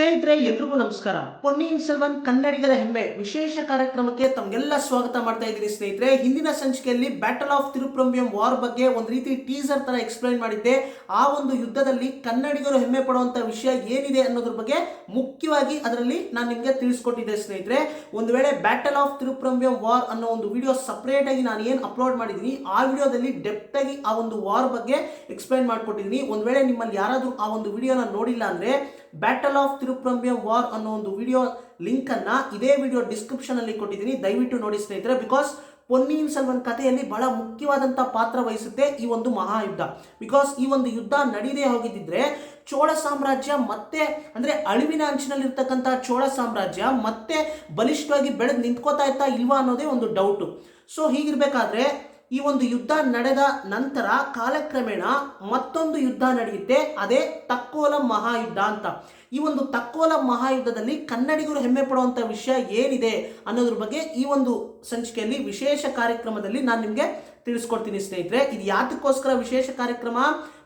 ಸ್ನೇಹಿತರೆ ಎಲ್ರಿಗೂ ನಮಸ್ಕಾರ. ಪೊನ್ನಿಯಿನ್ ಸೆಲ್ವನ್ ಕನ್ನಡಿಗರ ಹೆಮ್ಮೆ ವಿಶೇಷ ಕಾರ್ಯಕ್ರಮಕ್ಕೆ ತಮಗೆಲ್ಲ ಸ್ವಾಗತ ಮಾಡ್ತಾ ಇದ್ದೀನಿ ಸ್ನೇಹಿತರೆ. ಹಿಂದಿನ ಸಂಚಿಕೆಯಲ್ಲಿ ಬ್ಯಾಟಲ್ ಆಫ್ ತಿರುಪ್ರಂಬಿಯಂ ವಾರ್ ಬಗ್ಗೆ ಒಂದು ರೀತಿ ಟೀಸರ್ ತರ ಎಕ್ಸ್ಪ್ಲೈನ್ ಮಾಡಿದ್ದೆ. ಆ ಒಂದು ಯುದ್ಧದಲ್ಲಿ ಕನ್ನಡಿಗರು ಹೆಮ್ಮೆ ಪಡುವಂತ ವಿಷಯ ಏನಿದೆ ಅನ್ನೋದ್ರ ಬಗ್ಗೆ ಮುಖ್ಯವಾಗಿ ಅದರಲ್ಲಿ ನಾನು ನಿಮಗೆ ತಿಳಿಸ್ಕೊಟ್ಟಿದ್ದೆ ಸ್ನೇಹಿತರೆ. ಒಂದು ವೇಳೆ ಬ್ಯಾಟಲ್ ಆಫ್ ತಿರುಪ್ರಂಬಿಯಂ ವಾರ್ ಅನ್ನೋ ಒಂದು ವಿಡಿಯೋ ಸಪರೇಟ್ ಆಗಿ ನಾನು ಏನು ಅಪ್ಲೋಡ್ ಮಾಡಿದ್ದೀನಿ ಆ ವಿಡಿಯೋದಲ್ಲಿ ಡೆಪ್ತ್ ಆಗಿ ಆ ಒಂದು ವಾರ್ ಬಗ್ಗೆ ಎಕ್ಸ್ಪ್ಲೈನ್ ಮಾಡ್ಕೊಟ್ಟಿದ್ದೀನಿ. ಒಂದು ವೇಳೆ ನಿಮ್ಮಲ್ಲಿ ಯಾರಾದರೂ ಆ ಒಂದು ವಿಡಿಯೋನ ನೋಡಿಲ್ಲ ಅಂದ್ರೆ ಬ್ಯಾಟಲ್ ಆಫ್ ತಿರುಪ್ರಂಬಿಯಂ ವಾರ್ ಅನ್ನೋ ಒಂದು ವಿಡಿಯೋ ಲಿಂಕ್ ಅನ್ನ ಇದೇ ವಿಡಿಯೋ ಡಿಸ್ಕ್ರಿಪ್ಷನ್ ಅಲ್ಲಿ ಕೊಟ್ಟಿದ್ದೀನಿ, ದಯವಿಟ್ಟು ನೋಡಿ ಸ್ನೇಹಿತರೆ. ಬಿಕಾಸ್ ಪೊನ್ನಿಯಿನ್ ಸೆಲ್ವನ್ ಕಥೆಯಲ್ಲಿ ಬಹಳ ಮುಖ್ಯವಾದಂತಹ ಪಾತ್ರ ವಹಿಸುತ್ತೆ ಈ ಒಂದು ಮಹಾಯುದ್ಧ. ಬಿಕಾಸ್ ಈ ಒಂದು ಯುದ್ಧ ನಡೀದೇ ಹೋಗಿದ್ದಿದ್ರೆ ಚೋಳ ಸಾಮ್ರಾಜ್ಯ ಮತ್ತೆ ಅಂದ್ರೆ ಅಳಿವಿನ ಅಂಚಿನಲ್ಲಿರ್ತಕ್ಕಂತಹ ಚೋಳ ಸಾಮ್ರಾಜ್ಯ ಮತ್ತೆ ಬಲಿಷ್ಠವಾಗಿ ಬೆಳೆದು ನಿಂತ್ಕೋತಾ ಇತ್ತಾ ಇಲ್ವಾ ಅನ್ನೋದೇ ಒಂದು ಡೌಟು. ಸೊ ಹೀಗಿರ್ಬೇಕಾದ್ರೆ ಈ ಒಂದು ಯುದ್ಧ ನಡೆದ ನಂತರ ಕಾಲಕ್ರಮೇಣ ಮತ್ತೊಂದು ಯುದ್ಧ ನಡೆಯುತ್ತೆ, ಅದೇ ತಕ್ಕೋಲಂ ಮಹಾಯುದ್ಧ ಅಂತ. ಈ ಒಂದು ತಕ್ಕೋಲಂ ಮಹಾಯುದ್ಧದಲ್ಲಿ ಕನ್ನಡಿಗರು ಹೆಮ್ಮೆ ಪಡುವಂತ ವಿಷಯ ಏನಿದೆ ಅನ್ನೋದ್ರ ಬಗ್ಗೆ ಈ ಒಂದು ಸಂಚಿಕೆಯಲ್ಲಿ ವಿಶೇಷ ಕಾರ್ಯಕ್ರಮದಲ್ಲಿ ನಾನು ನಿಮಗೆ ತಿಳಿಸ್ಕೊಡ್ತೀನಿ ಸ್ನೇಹಿತರೆ. ಇದು ಯಾತಕ್ಕೋಸ್ಕರ ವಿಶೇಷ ಕಾರ್ಯಕ್ರಮ?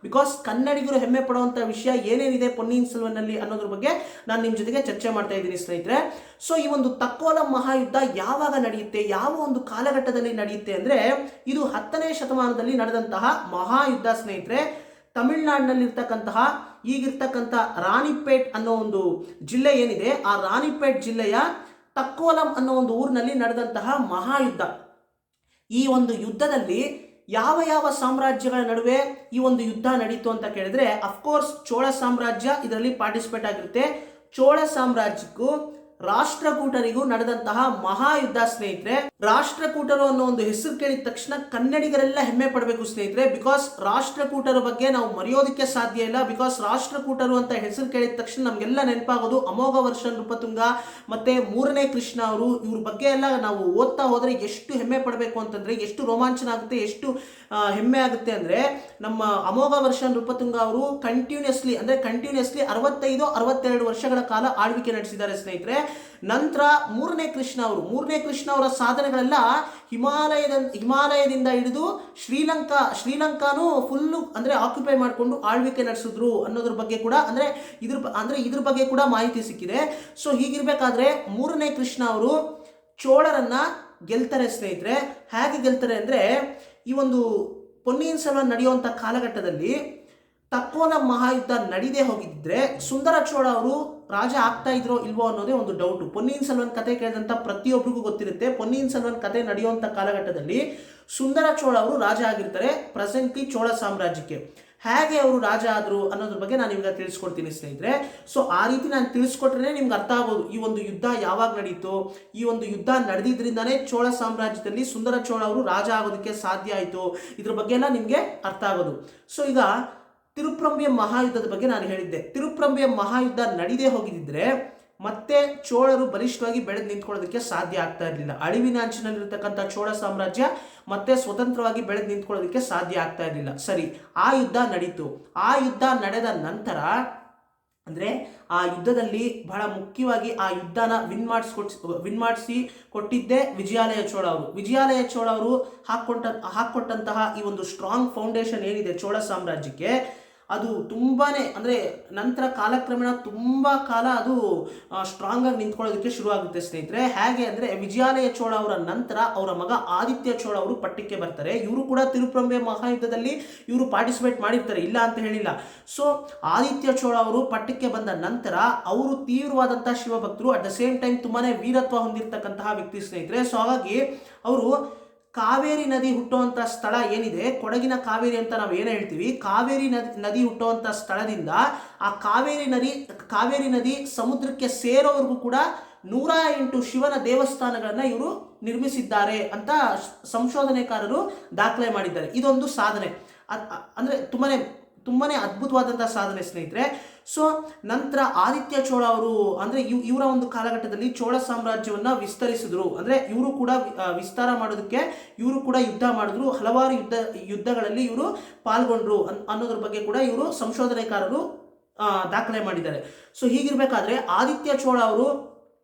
ಬಿಕಾಸ್ ಕನ್ನಡಿಗರು ಹೆಮ್ಮೆ ಪಡುವಂತ ವಿಷಯ ಏನೇನಿದೆ ಪೊನ್ನಿಯಿನ್ ಸೆಲ್ವನ್ ನಲ್ಲಿ ಅನ್ನೋದ್ರ ಬಗ್ಗೆ ನಾನು ನಿಮ್ಮ ಜೊತೆಗೆ ಚರ್ಚೆ ಮಾಡ್ತಾ ಇದ್ದೀನಿ ಸ್ನೇಹಿತರೆ. ಸೊ ಈ ಒಂದು ತಕ್ಕೋಲಂ ಮಹಾಯುದ್ಧ ಯಾವಾಗ ನಡೆಯುತ್ತೆ, ಯಾವ ಒಂದು ಕಾಲಘಟ್ಟದಲ್ಲಿ ನಡೆಯುತ್ತೆ ಅಂದ್ರೆ ಇದು 10ನೇ ಶತಮಾನದಲ್ಲಿ ನಡೆದಂತಹ ಮಹಾಯುದ್ಧ ಸ್ನೇಹಿತರೆ. ತಮಿಳುನಾಡಿನಲ್ಲಿರ್ತಕ್ಕಂತಹ ಈಗಿರ್ತಕ್ಕಂಥ ರಾಣಿಪೇಟ್ ಅನ್ನೋ ಒಂದು ಜಿಲ್ಲೆ ಏನಿದೆ, ಆ ರಾಣಿಪೇಟ್ ಜಿಲ್ಲೆಯ ತಕ್ಕೋಲಂ ಅನ್ನೋ ಒಂದು ಊರಿನಲ್ಲಿ ನಡೆದಂತಹ ಮಹಾಯುದ್ಧ. ಈ ಒಂದು ಯುದ್ಧದಲ್ಲಿ ಯಾವ ಯಾವ ಸಾಮ್ರಾಜ್ಯಗಳ ನಡುವೆ ಈ ಒಂದು ಯುದ್ಧ ನಡೀತು ಅಂತ ಕೇಳಿದ್ರೆ ಅಫ್ಕೋರ್ಸ್ ಚೋಳ ಸಾಮ್ರಾಜ್ಯ ಇದರಲ್ಲಿ ಪಾರ್ಟಿಸಿಪೇಟ್ ಆಗಿರುತ್ತೆ. ಚೋಳ ಸಾಮ್ರಾಜ್ಯಕ್ಕೂ ರಾಷ್ಟ್ರಕೂಟರಿಗೂ ನಡೆದಂತಹ ಮಹಾಯುದ್ಧ ಸ್ನೇಹಿತರೆ. ರಾಷ್ಟ್ರಕೂಟರು ಅನ್ನೋ ಒಂದು ಹೆಸರು ಕೇಳಿದ ತಕ್ಷಣ ಕನ್ನಡಿಗರೆಲ್ಲ ಹೆಮ್ಮೆ ಪಡಬೇಕು ಸ್ನೇಹಿತರೆ. ಬಿಕಾಸ್ ರಾಷ್ಟ್ರಕೂಟರ ಬಗ್ಗೆ ನಾವು ಮರೆಯೋದಕ್ಕೆ ಸಾಧ್ಯ ಇಲ್ಲ. ಬಿಕಾಸ್ ರಾಷ್ಟ್ರಕೂಟರು ಅಂತ ಹೆಸರು ಕೇಳಿದ ತಕ್ಷಣ ನಮ್ಗೆಲ್ಲ ನೆನಪಾಗೋದು ಅಮೋಘ ವರ್ಷ ನೃಪತುಂಗ ಮತ್ತೆ 3ನೇ ಕೃಷ್ಣ ಅವರು. ಇವ್ರ ಬಗ್ಗೆ ಎಲ್ಲ ನಾವು ಓದ್ತಾ ಹೋದ್ರೆ ಎಷ್ಟು ಹೆಮ್ಮೆ ಪಡಬೇಕು ಅಂತಂದ್ರೆ, ಎಷ್ಟು ರೋಮಾಂಚನ ಆಗುತ್ತೆ, ಎಷ್ಟು ಹೆಮ್ಮೆ ಆಗುತ್ತೆ ಅಂದ್ರೆ, ನಮ್ಮ ಅಮೋಘ ವರ್ಷ ನೃಪತುಂಗ ಅವರು ಕಂಟಿನ್ಯೂಸ್ಲಿ 65-62 ವರ್ಷಗಳ ಕಾಲ ಆಳ್ವಿಕೆ ನಡೆಸಿದ್ದಾರೆ ಸ್ನೇಹಿತರೆ. ನಂತರ 3ನೇ ಕೃಷ್ಣ ಅವರ ಸಾಧನೆಗಳೆಲ್ಲ ಹಿಮಾಲಯದಿಂದ ಹಿಡಿದು ಶ್ರೀಲಂಕಾನು ಫುಲ್ಲು ಅಂದ್ರೆ ಆಕ್ಯುಪೈ ಮಾಡಿಕೊಂಡು ಆಳ್ವಿಕೆ ನಡೆಸಿದ್ರು ಅನ್ನೋದ್ರ ಬಗ್ಗೆ ಕೂಡ ಇದ್ರ ಬಗ್ಗೆ ಕೂಡ ಮಾಹಿತಿ ಸಿಕ್ಕಿದೆ. ಸೊ ಹೀಗಿರ್ಬೇಕಾದ್ರೆ 3ನೇ ಕೃಷ್ಣ ಅವರು ಚೋಳರನ್ನ ಗೆಲ್ತಾರೆ ಸ್ನೇಹಿತರೆ. ಹೇಗೆ ಗೆಲ್ತಾರೆ ಅಂದ್ರೆ, ಈ ಒಂದು ಪೊನ್ನಿಯಿನ್ ಸೆಲ್ವನ್ ನಡೆಯುವಂತ ಕಾಲಘಟ್ಟದಲ್ಲಿ ತಕ್ಕೋಲಂ ಮಹಾಯುದ್ಧ ನಡೀದೇ ಹೋಗಿದ್ರೆ ಸುಂದರ ಚೋಳ ಅವರು ರಾಜ ಆಗ್ತಾ ಇದ್ರೋ ಇಲ್ವೋ ಅನ್ನೋದೇ ಒಂದು ಡೌಟ್. ಪೊನ್ನಿಯಿನ್ ಸೆಲ್ವನ್ ಕತೆ ಕೇಳಿದಂತ ಪ್ರತಿಯೊಬ್ಬರಿಗೂ ಗೊತ್ತಿರುತ್ತೆ, ಪೊನ್ನಿಯಿನ್ ಸೆಲ್ವನ್ ಕತೆ ನಡೆಯುವಂತ ಕಾಲಘಟ್ಟದಲ್ಲಿ ಸುಂದರ ಚೋಳ ಅವರು ರಾಜ ಆಗಿರ್ತಾರೆ ಪ್ರೆಸೆಂಟ್ಲಿ ಚೋಳ ಸಾಮ್ರಾಜ್ಯಕ್ಕೆ. ಹೇಗೆ ಅವರು ರಾಜ ಆದ್ರು ಅನ್ನೋದ್ರ ಬಗ್ಗೆ ನಾನು ನಿಮ್ಗೆ ತಿಳಿಸ್ಕೊಡ್ತೀನಿ ಸ್ನೇಹಿತರೆ. ಸೊ ಆ ರೀತಿ ನಾನು ತಿಳಿಸ್ಕೊಟ್ರೆ ನಿಮ್ಗೆ ಅರ್ಥ ಆಗೋದು ಈ ಒಂದು ಯುದ್ಧ ಯಾವಾಗ ನಡೀತು, ಈ ಒಂದು ಯುದ್ಧ ನಡೆದಿದ್ರಿಂದಾನೇ ಚೋಳ ಸಾಮ್ರಾಜ್ಯದಲ್ಲಿ ಸುಂದರ ಚೋಳ ಅವರು ರಾಜ ಆಗೋದಕ್ಕೆ ಸಾಧ್ಯ ಆಯಿತು, ಇದ್ರ ಬಗ್ಗೆ ಎಲ್ಲ ನಿಮ್ಗೆ ಅರ್ಥ ಆಗೋದು. ಸೊ ಈಗ ತಿರುಪ್ರಂಬಿಯಂ ಮಹಾಯುದ್ಧದ ಬಗ್ಗೆ ನಾನು ಹೇಳಿದ್ದೆ. ತಿರುಪ್ರಂಬಿಯಂ ಮಹಾಯುದ್ಧ ನಡೀದೇ ಹೋಗಿದ್ರೆ ಮತ್ತೆ ಚೋಳರು ಬಲಿಷ್ಠವಾಗಿ ಬೆಳೆದು ನಿಂತ್ಕೊಳ್ಳೋದಕ್ಕೆ ಸಾಧ್ಯ ಆಗ್ತಾ ಇರಲಿಲ್ಲ. ಅಳಿವಿನ ಅಂಚಿನಲ್ಲಿರ್ತಕ್ಕಂಥ ಚೋಳ ಸಾಮ್ರಾಜ್ಯ ಮತ್ತೆ ಸ್ವತಂತ್ರವಾಗಿ ಬೆಳೆದು ನಿಂತ್ಕೊಳ್ಳೋದಕ್ಕೆ ಸಾಧ್ಯ ಆಗ್ತಾ ಇರಲಿಲ್ಲ. ಸರಿ, ಆ ಯುದ್ಧ ನಡೀತು. ಆ ಯುದ್ಧ ನಡೆದ ನಂತರ ಅಂದ್ರೆ ಆ ಯುದ್ಧದಲ್ಲಿ ಬಹಳ ಮುಖ್ಯವಾಗಿ ಆ ಯುದ್ಧನ ವಿನ್ ಮಾಡಿಸಿ ಕೊಟ್ಟಿದ್ದೆ ವಿಜಯಾಲಯ ಚೋಳ ಅವರು. ವಿಜಯಾಲಯ ಚೋಳ ಅವರು ಹಾಕೊಟ್ಟಂತಹ ಈ ಒಂದು ಸ್ಟ್ರಾಂಗ್ ಫೌಂಡೇಶನ್ ಏನಿದೆ ಚೋಳ ಸಾಮ್ರಾಜ್ಯಕ್ಕೆ, ಅದು ತುಂಬಾನೇ ಅಂದ್ರೆ ನಂತರ ಕಾಲಕ್ರಮೇಣ ತುಂಬಾ ಕಾಲ ಅದು ಸ್ಟ್ರಾಂಗ್ ಆಗಿ ನಿಂತ್ಕೊಳ್ಳೋದಕ್ಕೆ ಶುರು ಆಗುತ್ತೆ ಸ್ನೇಹಿತರೆ. ಹೇಗೆ ಅಂದ್ರೆ ವಿಜಯಾಲಯ ಚೋಳ ಅವರ ನಂತರ ಅವರ ಮಗ ಆದಿತ್ಯ ಚೋಳ ಅವರು ಪಟ್ಟಕ್ಕೆ ಬರ್ತಾರೆ. ಇವರು ಕೂಡ ತಿರುಪ್ರಂಬಿಯಂ ಮಹಾಯುದ್ಧದಲ್ಲಿ ಇವರು ಪಾರ್ಟಿಸಿಪೇಟ್ ಮಾಡಿರ್ತಾರೆ, ಇಲ್ಲ ಅಂತ ಹೇಳಿಲ್ಲ. ಸೊ ಆದಿತ್ಯ ಚೋಳ ಅವರು ಪಟ್ಟಕ್ಕೆ ಬಂದ ನಂತರ ಅವರು ತೀವ್ರವಾದಂತಹ ಶಿವಭಕ್ತರು, ಅಟ್ ದ ಸೇಮ್ ಟೈಮ್ ತುಂಬಾನೇ ವೀರತ್ವ ಹೊಂದಿರತಕ್ಕಂತಹ ವ್ಯಕ್ತಿ ಸ್ನೇಹಿತರೆ. ಸೊ ಹಾಗಾಗಿ ಅವರು ಕಾವೇರಿ ನದಿ ಹುಟ್ಟುವಂತ ಸ್ಥಳ ಏನಿದೆ, ಕೊಡಗಿನ ಕಾವೇರಿ ಅಂತ ನಾವು ಏನು ಹೇಳ್ತೀವಿ, ಕಾವೇರಿ ನದಿ ಹುಟ್ಟುವಂತ ಸ್ಥಳದಿಂದ ಆ ಕಾವೇರಿ ನದಿ ಸಮುದ್ರಕ್ಕೆ ಸೇರೋವರೆಗೂ ಕೂಡ 108 ಶಿವನ ದೇವಸ್ಥಾನಗಳನ್ನ ಇವರು ನಿರ್ಮಿಸಿದ್ದಾರೆ ಅಂತ ಸಂಶೋಧನೆಕಾರರು ದಾಖಲೆ ಮಾಡಿದ್ದಾರೆ. ಇದೊಂದು ಸಾಧನೆ, ಅಂದ್ರೆ ತುಂಬಾನೇ ಅದ್ಭುತವಾದಂತಹ ಸಾಧನೆ ಸ್ನೇಹಿತರೆ. ಸೊ ನಂತರ ಆದಿತ್ಯ ಚೋಳ ಅವರು ಅಂದ್ರೆ ಇವರ ಒಂದು ಕಾಲಘಟ್ಟದಲ್ಲಿ ಚೋಳ ಸಾಮ್ರಾಜ್ಯವನ್ನ ವಿಸ್ತರಿಸಿದ್ರು. ಅಂದ್ರೆ ಇವರು ಕೂಡ ವಿಸ್ತಾರ ಮಾಡೋದಕ್ಕೆ ಇವರು ಕೂಡ ಯುದ್ಧ ಮಾಡಿದ್ರು, ಹಲವಾರು ಯುದ್ಧಗಳಲ್ಲಿ ಇವರು ಪಾಲ್ಗೊಂಡ್ರು ಅನ್ನೋದ್ರ ಬಗ್ಗೆ ಕೂಡ ಇವರು ಸಂಶೋಧನೆಕಾರರು ದಾಖಲೆ ಮಾಡಿದ್ದಾರೆ. ಸೊ ಹೀಗಿರ್ಬೇಕಾದ್ರೆ ಆದಿತ್ಯ ಚೋಳ ಅವರು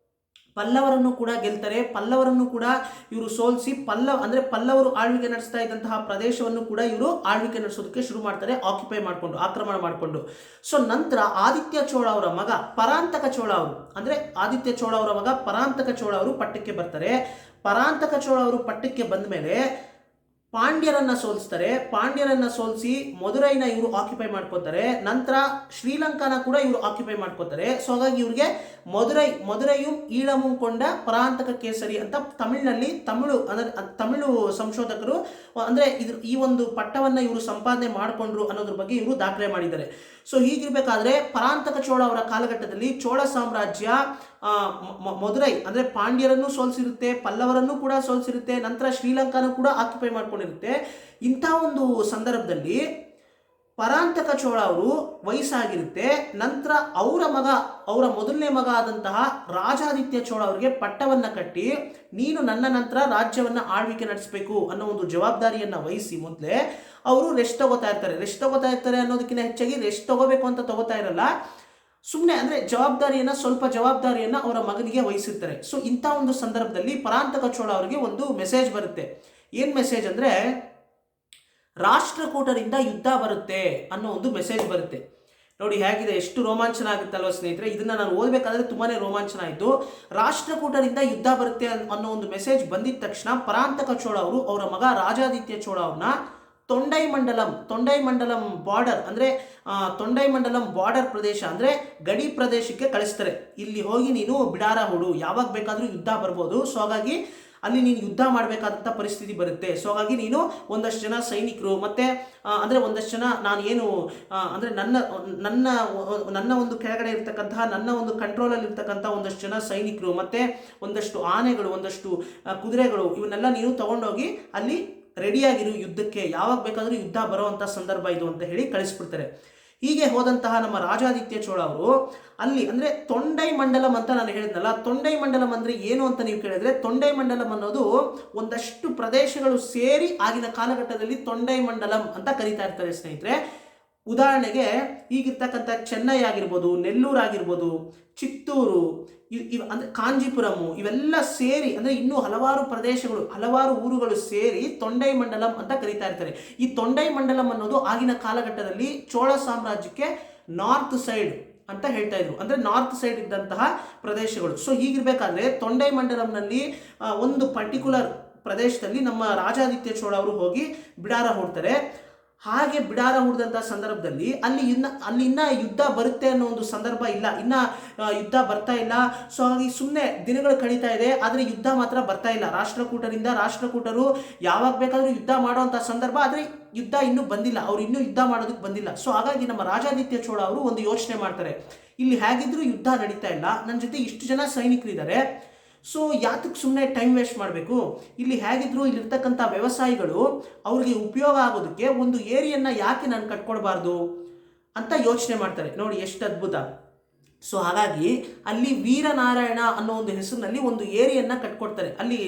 ಪಲ್ಲವರನ್ನು ಕೂಡ ಗೆಲ್ತಾರೆ. ಪಲ್ಲವರನ್ನು ಕೂಡ ಇವರು ಸೋಲಿಸಿ ಪಲ್ಲವರು ಆಳ್ವಿಕೆ ನಡೆಸ್ತಾ ಇದ್ದಂತಹ ಪ್ರದೇಶವನ್ನು ಕೂಡ ಇವರು ಆಳ್ವಿಕೆ ನಡೆಸೋದಕ್ಕೆ ಶುರು ಮಾಡ್ತಾರೆ, ಆಕ್ಯುಪೈ ಮಾಡಿಕೊಂಡು, ಆಕ್ರಮಣ ಮಾಡಿಕೊಂಡು. ಸೊ ನಂತರ ಆದಿತ್ಯ ಚೋಳ ಅವರ ಮಗ ಪರಾಂತಕ ಚೋಳ ಅವರು, ಅಂದ್ರೆ ಆದಿತ್ಯ ಚೋಳ ಅವರ ಮಗ ಪರಾಂತಕ ಚೋಳ ಅವರು ಪಟ್ಟಕ್ಕೆ ಬರ್ತಾರೆ. ಪರಾಂತಕ ಚೋಳ ಅವರು ಪಟ್ಟಕ್ಕೆ ಬಂದ ಮೇಲೆ ಪಾಂಡ್ಯರನ್ನ ಸೋಲಿಸ್ತಾರೆ. ಪಾಂಡ್ಯರನ್ನ ಸೋಲಿಸಿ ಮದುರೈನ ಇವರು ಆಕ್ಯುಪೈ ಮಾಡ್ಕೋತಾರೆ. ನಂತರ ಶ್ರೀಲಂಕಾನ ಕೂಡ ಇವರು ಆಕ್ಯುಪೈ ಮಾಡ್ಕೋತಾರೆ. ಸೊ ಹಾಗಾಗಿ ಇವ್ರಿಗೆ ಮದುರೈಯು ಈಳಮು ಕೊಂಡ ಪರಾಂತಕ ಕೇಸರಿ ಅಂತ ತಮಿಳು ಸಂಶೋಧಕರು ಅಂದ್ರೆ ಈ ಒಂದು ಪಟ್ಟವನ್ನ ಇವರು ಸಂಪಾದನೆ ಮಾಡಿಕೊಂಡ್ರು ಅನ್ನೋದ್ರ ಬಗ್ಗೆ ಇವರು ದಾಖಲೆ ಮಾಡಿದ್ದಾರೆ. ಸೊ ಹೀಗಿರ್ಬೇಕಾದ್ರೆ ಪರಾಂತಕ ಚೋಳ ಅವರ ಕಾಲಘಟ್ಟದಲ್ಲಿ ಚೋಳ ಸಾಮ್ರಾಜ್ಯ ಮದುರೈ ಅಂದ್ರೆ ಪಾಂಡ್ಯರನ್ನು ಸೋಲಿಸಿರುತ್ತೆ, ಪಲ್ಲವರನ್ನು ಕೂಡ ಸೋಲಿಸಿರುತ್ತೆ, ನಂತರ ಶ್ರೀಲಂಕಾನು ಕೂಡ ಆಕ್ಯುಪೈ ಮಾಡ್ಕೊಂಡಿರುತ್ತೆ. ಇಂಥ ಒಂದು ಸಂದರ್ಭದಲ್ಲಿ ಪರಾಂತಕ ಚೋಳ ಅವರು ವಯಸ್ಸಾಗಿರುತ್ತೆ. ನಂತರ ಅವರ ಮೊದಲನೇ ಮಗ ಆದಂತಹ ರಾಜಾದಿತ್ಯ ಚೋಳ ಅವರಿಗೆ ಪಟ್ಟವನ್ನ ಕಟ್ಟಿ, ನೀನು ನನ್ನ ನಂತರ ರಾಜ್ಯವನ್ನ ಆಳ್ವಿಕೆ ನಡೆಸಬೇಕು ಅನ್ನೋ ಒಂದು ಜವಾಬ್ದಾರಿಯನ್ನ ವಹಿಸಿ ಮೊದಲೇ ಅವರು ರೆಸ್ಟ್ ತಗೋತಾ ಇರ್ತಾರೆ ಅನ್ನೋದಕ್ಕಿಂತ ಹೆಚ್ಚಾಗಿ ರೆಸ್ಟ್ ತಗೋಬೇಕು ಅಂತ ತಗೋತಾ ಇರಲ್ಲ, ಸುಮ್ಮನೆ ಅಂದ್ರೆ ಸ್ವಲ್ಪ ಜವಾಬ್ದಾರಿಯನ್ನ ಅವರ ಮಗನಿಗೆ ವಹಿಸಿರ್ತಾರೆ. ಸೊ ಇಂಥ ಒಂದು ಸಂದರ್ಭದಲ್ಲಿ ಪರಾಂತಕ ಚೋಳ ಅವರಿಗೆ ಒಂದು ಮೆಸೇಜ್ ಬರುತ್ತೆ. ಏನ್ ಮೆಸೇಜ್ ಅಂದ್ರೆ, ರಾಷ್ಟ್ರಕೂಟರಿಂದ ಯುದ್ಧ ಬರುತ್ತೆ ಅನ್ನೋ ಒಂದು ಮೆಸೇಜ್ ಬರುತ್ತೆ. ನೋಡಿ ಹೇಗಿದೆ, ಎಷ್ಟು ರೋಮಾಂಚನ ಆಗುತ್ತಲ್ವ ಸ್ನೇಹಿತರೆ. ಇದನ್ನ ನಾನು ಓದಬೇಕಾದ್ರೆ ತುಂಬಾನೇ ರೋಮಾಂಚನ ಆಯಿತು. ರಾಷ್ಟ್ರಕೂಟರಿಂದ ಯುದ್ಧ ಬರುತ್ತೆ ಅನ್ನೋ ಒಂದು ಮೆಸೇಜ್ ಬಂದಿದ ತಕ್ಷಣ ಪರಾಂತಕ ಚೋಳ ಅವರು ಅವರ ಮಗ ರಾಜಾದಿತ್ಯ ಚೋಳ ಅವ್ರನ್ನ ತೊಂಡೈ ಮಂಡಲಂ ಬಾರ್ಡರ್ ಅಂದ್ರೆ ತೊಂಡೈಮಂಡಲಂ ಬಾರ್ಡರ್ ಪ್ರದೇಶ ಅಂದ್ರೆ ಗಡಿ ಪ್ರದೇಶಕ್ಕೆ ಕಳಿಸ್ತಾರೆ. ಇಲ್ಲಿ ಹೋಗಿ ನೀನು ಬಿಡಾರ ಹೂಡು, ಯಾವಾಗ ಬೇಕಾದ್ರೂ ಯುದ್ಧ ಬರ್ಬೋದು. ಸೊ ಹಾಗಾಗಿ ಅಲ್ಲಿ ನೀನು ಯುದ್ಧ ಮಾಡಬೇಕಾದಂಥ ಪರಿಸ್ಥಿತಿ ಬರುತ್ತೆ. ಸೊ ಹಾಗಾಗಿ ನೀನು ಒಂದಷ್ಟು ಜನ ಸೈನಿಕರು ಮತ್ತೆ ಅಂದರೆ ಒಂದಷ್ಟು ಜನ ನಾನು ಏನು ಅಂದರೆ ನನ್ನ ಒಂದು ಕೆಳಗಡೆ ಇರ್ತಕ್ಕಂತಹ ನನ್ನ ಒಂದು ಕಂಟ್ರೋಲಲ್ಲಿ ಇರ್ತಕ್ಕಂಥ ಒಂದಷ್ಟು ಜನ ಸೈನಿಕರು ಮತ್ತೆ ಒಂದಷ್ಟು ಆನೆಗಳು, ಒಂದಷ್ಟು ಕುದುರೆಗಳು, ಇವನ್ನೆಲ್ಲ ನೀನು ತಗೊಂಡೋಗಿ ಅಲ್ಲಿ ರೆಡಿಯಾಗಿರು ಯುದ್ಧಕ್ಕೆ, ಯಾವಾಗ ಬೇಕಾದರೂ ಯುದ್ಧ ಬರೋವಂಥ ಸಂದರ್ಭ ಇದು ಅಂತ ಹೇಳಿ ಕಳಿಸ್ಬಿಡ್ತಾರೆ. ಹೀಗೆ ಹೋದಂತಹ ನಮ್ಮ ರಾಜಾದಿತ್ಯ ಚೋಳ ಅವರು ಅಲ್ಲಿ ಅಂದ್ರೆ ತೊಂಡೈ ಮಂಡಲಂ ಅಂತ ನಾನು ಹೇಳಿದ್ನಲ್ಲ, ತೊಂಡೈ ಮಂಡಲಂ ಅಂದ್ರೆ ಏನು ಅಂತ ನೀವು ಕೇಳಿದ್ರೆ, ತೊಂಡೈ ಮಂಡಲಂ ಅನ್ನೋದು ಒಂದಷ್ಟು ಪ್ರದೇಶಗಳು ಸೇರಿ ಆಗಿನ ಕಾಲಘಟ್ಟದಲ್ಲಿ ತೊಂಡೈ ಮಂಡಲಂ ಅಂತ ಕರೀತಾ ಇರ್ತಾರೆ ಸ್ನೇಹಿತರೆ. ಉದಾಹರಣೆಗೆ ಈಗಿರ್ತಕ್ಕಂಥ ಚೆನ್ನೈ ಆಗಿರ್ಬೋದು, ನೆಲ್ಲೂರು ಆಗಿರ್ಬೋದು, ಚಿತ್ತೂರು, ಅಂದ್ರೆ ಕಾಂಜೀಪುರಮು, ಇವೆಲ್ಲ ಸೇರಿ ಅಂದ್ರೆ ಇನ್ನೂ ಹಲವಾರು ಪ್ರದೇಶಗಳು, ಹಲವಾರು ಊರುಗಳು ಸೇರಿ ತೊಂಡೈ ಮಂಡಲಂ ಅಂತ ಕರೀತಾ ಇರ್ತಾರೆ. ಈ ತೊಂಡೈ ಮಂಡಲಂ ಅನ್ನೋದು ಆಗಿನ ಕಾಲಘಟ್ಟದಲ್ಲಿ ಚೋಳ ಸಾಮ್ರಾಜ್ಯಕ್ಕೆ ನಾರ್ತ್ ಸೈಡ್ ಅಂತ ಹೇಳ್ತಾ ಇದ್ರು, ಅಂದ್ರೆ ನಾರ್ತ್ ಸೈಡ್ ಇದ್ದಂತಹ ಪ್ರದೇಶಗಳು. ಸೊ ಹೀಗಿರ್ಬೇಕಾದ್ರೆ ತೊಂಡೈ ಮಂಡಲಂನಲ್ಲಿ ಒಂದು ಪರ್ಟಿಕ್ಯುಲರ್ ಪ್ರದೇಶದಲ್ಲಿ ನಮ್ಮ ರಾಜಾದಿತ್ಯ ಚೋಳ ಅವರು ಹೋಗಿ ಬಿಡಾರ ಹೂಡ್ತಾರೆ. ಹಾಗೆ ಬಿಡಾರ ಹೂಡಿದಂತಹ ಸಂದರ್ಭದಲ್ಲಿ ಅಲ್ಲಿ ಇನ್ನ ಯುದ್ಧ ಬರುತ್ತೆ ಅನ್ನೋ ಒಂದು ಸಂದರ್ಭ ಇಲ್ಲ, ಇನ್ನ ಯುದ್ಧ ಬರ್ತಾ ಇಲ್ಲ. ಸೊ ಹಾಗಾಗಿ ಸುಮ್ಮನೆ ದಿನಗಳು ಕಳೀತಾ ಇದೆ, ಆದರೆ ಯುದ್ಧ ಮಾತ್ರ ಬರ್ತಾ ಇಲ್ಲ. ರಾಷ್ಟ್ರಕೂಟರು ಯಾವಾಗ ಬೇಕಾದ್ರೂ ಯುದ್ಧ ಮಾಡುವಂತಹ ಸಂದರ್ಭ, ಆದರೆ ಯುದ್ಧ ಇನ್ನೂ ಬಂದಿಲ್ಲ, ಅವ್ರು ಇನ್ನೂ ಯುದ್ಧ ಮಾಡೋದಕ್ಕೆ ಬಂದಿಲ್ಲ. ಸೊ ಹಾಗಾಗಿ ನಮ್ಮ ರಾಜಾದಿತ್ಯ ಚೋಳ ಅವರು ಒಂದು ಯೋಚನೆ ಮಾಡ್ತಾರೆ, ಇಲ್ಲಿ ಹೇಗಿದ್ರು ಯುದ್ಧ ನಡೀತಾ ಇಲ್ಲ, ನನ್ನ ಜೊತೆ ಇಷ್ಟು ಜನ ಸೈನಿಕರಿದ್ದಾರೆ, ಸೊ ಯಾತಕ್ಕೆ ಸುಮ್ಮನೆ ಟೈಮ್ ವೇಸ್ಟ್ ಮಾಡಬೇಕು, ಇಲ್ಲಿ ಹೇಗಿದ್ರು ಇಲ್ಲಿರ್ತಕ್ಕಂಥ ವ್ಯವಸಾಯಿಗಳು ಅವ್ರಿಗೆ ಉಪಯೋಗ ಆಗೋದಕ್ಕೆ ಒಂದು ಏರಿಯನ್ನ ಯಾಕೆ ನಾನು ಕಟ್ಕೊಡ್ಬಾರ್ದು ಅಂತ ಯೋಚನೆ ಮಾಡ್ತಾರೆ. ನೋಡಿ ಎಷ್ಟು ಅದ್ಭುತ. ಸೊ ಹಾಗಾಗಿ ಅಲ್ಲಿ ವೀರನಾರಾಯಣ ಅನ್ನೋ ಒಂದು ಹೆಸರಿನಲ್ಲಿ ಒಂದು ಏರಿಯನ್ನ ಕಟ್ಕೊಡ್ತಾರೆ. ಅಲ್ಲಿ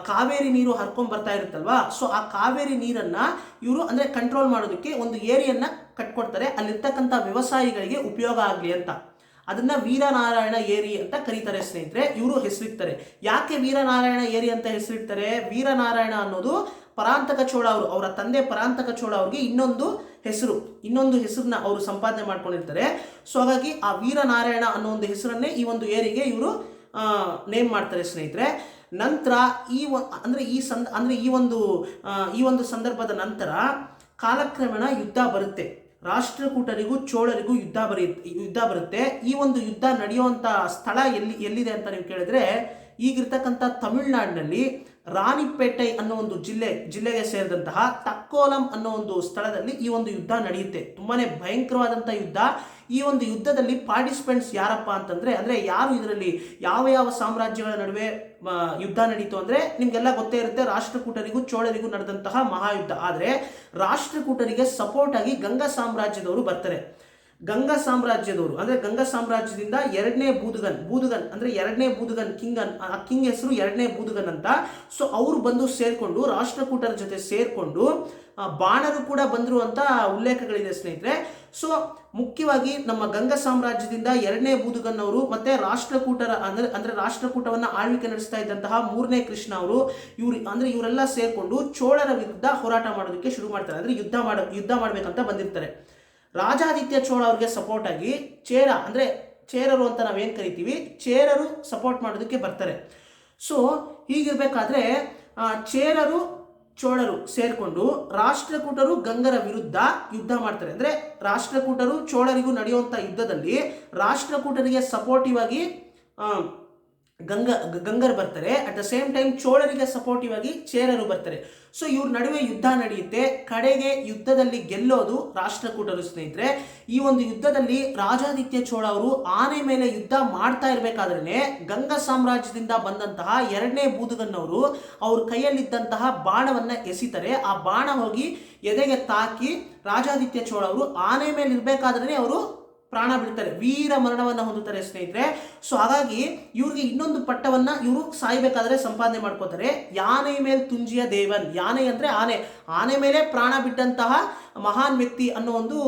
ಕಾವೇರಿ ನೀರು ಹರ್ಕೊಂಡ್ ಬರ್ತಾ ಇರುತ್ತಲ್ವಾ, ಸೊ ಆ ಕಾವೇರಿ ನೀರನ್ನ ಇವರು ಅಂದ್ರೆ ಕಂಟ್ರೋಲ್ ಮಾಡೋದಕ್ಕೆ ಒಂದು ಏರಿಯನ್ನ ಕಟ್ಕೊಡ್ತಾರೆ, ಅಲ್ಲಿರ್ತಕ್ಕಂಥ ವ್ಯವಸಾಯಿಗಳಿಗೆ ಉಪಯೋಗ ಆಗಲಿ ಅಂತ. ಅದನ್ನ ವೀರನಾರಾಯಣ ಏರಿ ಅಂತ ಕರೀತಾರೆ ಸ್ನೇಹಿತರೆ. ಇವರು ಹೆಸರಿಡ್ತಾರೆ. ಯಾಕೆ ವೀರನಾರಾಯಣ ಏರಿ ಅಂತ ಹೆಸರಿಡ್ತಾರೆ? ವೀರನಾರಾಯಣ ಅನ್ನೋದು ಪರಾಂತಕ ಚೋಳ ಅವರು, ಅವರ ತಂದೆ ಪರಾಂತಕ ಚೋಳ ಅವ್ರಿಗೆ ಇನ್ನೊಂದು ಹೆಸರನ್ನ ಅವರು ಸಂಪಾದನೆ ಮಾಡ್ಕೊಂಡಿರ್ತಾರೆ. ಸೊ ಹಾಗಾಗಿ ಆ ವೀರನಾರಾಯಣ ಅನ್ನೋ ಒಂದು ಹೆಸರನ್ನೇ ಈ ಒಂದು ಏರಿಗೆ ಇವರು ನೇಮ್ ಮಾಡ್ತಾರೆ ಸ್ನೇಹಿತರೆ. ನಂತರ ಈ ಒಂದು ಸಂದರ್ಭದ ನಂತರ ಕಾಲಕ್ರಮೇಣ ಯುದ್ಧ ಬರುತ್ತೆ. ರಾಷ್ಟ್ರಕೂಟರಿಗೂ ಚೋಳರಿಗೂ ಯುದ್ಧ ಬರುತ್ತೆ. ಈ ಒಂದು ಯುದ್ಧ ನಡೆಯುವಂಥ ಸ್ಥಳ ಎಲ್ಲಿದೆ ಅಂತ ನೀವು ಕೇಳಿದ್ರೆ, ಈಗಿರ್ತಕ್ಕಂಥ ತಮಿಳುನಾಡಿನಲ್ಲಿ ರಾಣಿಪೇಟೆ ಅನ್ನೋ ಒಂದು ಜಿಲ್ಲೆಗೆ ಸೇರಿದಂತಹ ತಕ್ಕೋಲಂ ಅನ್ನೋ ಒಂದು ಸ್ಥಳದಲ್ಲಿ ಈ ಒಂದು ಯುದ್ಧ ನಡೆಯುತ್ತೆ. ತುಂಬಾನೇ ಭಯಂಕರವಾದಂಥ ಯುದ್ಧ. ಈ ಒಂದು ಯುದ್ಧದಲ್ಲಿ ಪಾರ್ಟಿಸಿಪೆಂಟ್ಸ್ ಯಾರಪ್ಪ ಅಂತಂದ್ರೆ, ಅಂದ್ರೆ ಯಾರು ಇದರಲ್ಲಿ ಯಾವ ಸಾಮ್ರಾಜ್ಯಗಳ ನಡುವೆ ಯುದ್ಧ ನಡೀತು ಅಂದ್ರೆ ನಿಮ್ಗೆಲ್ಲ ಗೊತ್ತೇ ಇರುತ್ತೆ, ರಾಷ್ಟ್ರಕೂಟರಿಗೂ ಚೋಳರಿಗೂ ನಡೆದಂತಹ ಮಹಾಯುದ್ಧ. ಆದ್ರೆ ರಾಷ್ಟ್ರಕೂಟರಿಗೆ ಸಪೋರ್ಟ್ ಆಗಿ ಗಂಗಾ ಸಾಮ್ರಾಜ್ಯದವರು ಬರ್ತಾರೆ. ಗಂಗಾ ಸಾಮ್ರಾಜ್ಯದಿಂದ ಎರಡನೇ ಬೂದುಗನ್ ಅಂದ್ರೆ ಎರಡನೇ ಬೂದುಗನ್ ಕಿಂಗ್ ಹೆಸರು ಎರಡನೇ ಬೂದುಗನ್ ಅಂತ. ಸೊ ಅವರು ಬಂದು ಸೇರ್ಕೊಂಡು ರಾಷ್ಟ್ರಕೂಟರ ಜೊತೆ ಸೇರ್ಕೊಂಡು ಬಾಣರು ಕೂಡ ಬಂದ್ರು ಅಂತ ಉಲ್ಲೇಖಗಳಿದೆ ಸ್ನೇಹಿತರೆ. ಸೊ ಮುಖ್ಯವಾಗಿ ನಮ್ಮ ಗಂಗ ಸಾಮ್ರಾಜ್ಯದಿಂದ ಎರಡನೇ ಬೂದುಗನ್ನವರು ಮತ್ತೆ ರಾಷ್ಟ್ರಕೂಟರ ಅಂದ್ರೆ ರಾಷ್ಟ್ರಕೂಟವನ್ನ ಆಳ್ವಿಕೆ ನಡೆಸ್ತಾ ಇದ್ದಂತಹ ಮೂರನೇ ಕೃಷ್ಣ ಅವರು ಇವರೆಲ್ಲ ಸೇರ್ಕೊಂಡು ಚೋಳರ ವಿರುದ್ಧ ಹೋರಾಟ ಮಾಡೋದಕ್ಕೆ ಶುರು ಮಾಡ್ತಾರೆ. ಅಂದ್ರೆ ಯುದ್ಧ ಮಾಡ್ಬೇಕಂತ ಬಂದಿರ್ತಾರೆ. ರಾಜಾದಿತ್ಯ ಚೋಳ ಅವ್ರಿಗೆ ಸಪೋರ್ಟ್ ಆಗಿ ಚೇರರು ಅಂತ ನಾವೇನು ಕರಿತೀವಿ, ಚೇರರು ಸಪೋರ್ಟ್ ಮಾಡೋದಕ್ಕೆ ಬರ್ತಾರೆ. ಸೊ ಹೀಗಿರ್ಬೇಕಾದ್ರೆ ಚೇರರು ಚೋಳರು ಸೇರ್ಕೊಂಡು ರಾಷ್ಟ್ರಕೂಟರು ಗಂಗರ ವಿರುದ್ಧ ಯುದ್ಧ ಮಾಡ್ತಾರೆ. ಅಂದ್ರೆ ರಾಷ್ಟ್ರಕೂಟರು ಚೋಳರಿಗೂ ನಡೆಯುವಂಥ ಯುದ್ಧದಲ್ಲಿ ರಾಷ್ಟ್ರಕೂಟರಿಗೆ ಸಪೋರ್ಟಿವ್ ಆಗಿ ಗಂಗರು ಬರ್ತಾರೆ. ಅಟ್ ದ ಸೇಮ್ ಟೈಮ್ ಚೋಳರಿಗೆ ಸಪೋರ್ಟಿವ್ ಆಗಿ ಚೇರರು ಬರ್ತಾರೆ. ಸೊ ಇವ್ರ ನಡುವೆ ಯುದ್ಧ ನಡೆಯುತ್ತೆ. ಕಡೆಗೆ ಯುದ್ಧದಲ್ಲಿ ಗೆಲ್ಲೋದು ರಾಷ್ಟ್ರಕೂಟರು ಸ್ನೇಹಿತರೆ. ಈ ಒಂದು ಯುದ್ಧದಲ್ಲಿ ರಾಜಾದಿತ್ಯ ಚೋಳ ಅವರು ಆನೆ ಮೇಲೆ ಯುದ್ಧ ಮಾಡ್ತಾ ಇರಬೇಕಾದ್ರೆ ಗಂಗ ಸಾಮ್ರಾಜ್ಯದಿಂದ ಬಂದಂತಹ ಎರಡನೇ ಬೂದುಗನ್ನವರು ಅವ್ರ ಕೈಯಲ್ಲಿದ್ದಂತಹ ಬಾಣವನ್ನ ಎಸಿತಾರೆ. ಆ ಬಾಣ ಹೋಗಿ ಎದೆಗೆ ತಾಕಿ ರಾಜಾದಿತ್ಯ ಚೋಳ ಅವರು ಆನೆ ಮೇಲೆ ಇರಬೇಕಾದ್ರೆ ಅವರು ಪ್ರಾಣ ಬಿಡ್ತಾರೆ, ವೀರ ಮರಣವನ್ನ ಹೊಂದುತ್ತಾರೆ ಸ್ನೇಹಿತರೆ. ಸೊ ಹಾಗಾಗಿ ಇವ್ರಿಗೆ ಇನ್ನೊಂದು ಪಟ್ಟವನ್ನ ಇವರು ಸಾಯ್ಬೇಕಾದ್ರೆ ಸಂಪಾದನೆ ಮಾಡ್ಕೋತಾರೆ. ಯಾನೆ ಮೇಲೆ ತುಂಜಿಯ ದೇವನ್, ಯಾನೆ ಅಂದ್ರೆ ಆನೆ ಮೇಲೆ ಪ್ರಾಣ ಬಿಟ್ಟಂತಹ ಮಹಾನ್ ವ್ಯಕ್ತಿ ಅನ್ನೋ ಒಂದು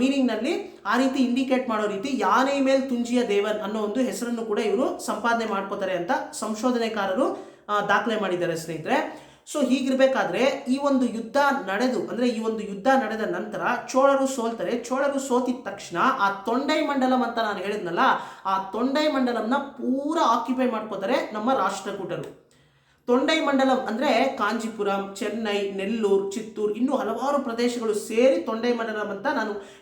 ಮೀನಿಂಗ್ ನಲ್ಲಿ ಆ ರೀತಿ ಇಂಡಿಕೇಟ್ ಮಾಡೋ ರೀತಿ ಯಾನೆ ಮೇಲೆ ತುಂಜಿಯ ದೇವನ್ ಅನ್ನೋ ಒಂದು ಹೆಸರನ್ನು ಕೂಡ ಇವರು ಸಂಪಾದನೆ ಮಾಡ್ಕೋತಾರೆ ಅಂತ ಸಂಶೋಧನೆಕಾರರು ದಾಖಲೆ ಮಾಡಿದ್ದಾರೆ ಸ್ನೇಹಿತರೆ. ಸೊ ಹೀಗಿರ್ಬೇಕಾದ್ರೆ ಈ ಒಂದು ಯುದ್ಧ ನಡೆದ ನಂತರ ಚೋಳರು ಸೋಲ್ತಾರೆ. ಚೋಳರು ಸೋತಿದ ತಕ್ಷಣ ಆ ತೊಂಡೈ ಮಂಡಲಂ ಅಂತ ನಾನು ಹೇಳಿದ್ನಲ್ಲ, ಆ ತೊಂಡೈ ಮಂಡಲಂನ ಪೂರಾ ಆಕ್ಯುಪೈ ಮಾಡ್ಕೋತಾರೆ ನಮ್ಮ ರಾಷ್ಟ್ರಕೂಟರು. ತೊಂಡೈ ಮಂಡಲಂ ಅಂದ್ರೆ ಕಾಂಜಿಪುರಂ, ಚೆನ್ನೈ, ನೆಲ್ಲೂರು, ಚಿತ್ತೂರು, ಇನ್ನೂ ಹಲವಾರು ಪ್ರದೇಶಗಳು ಸೇರಿ ತೊಂಡೈ ಮಂಡಲಂ ಅಂತ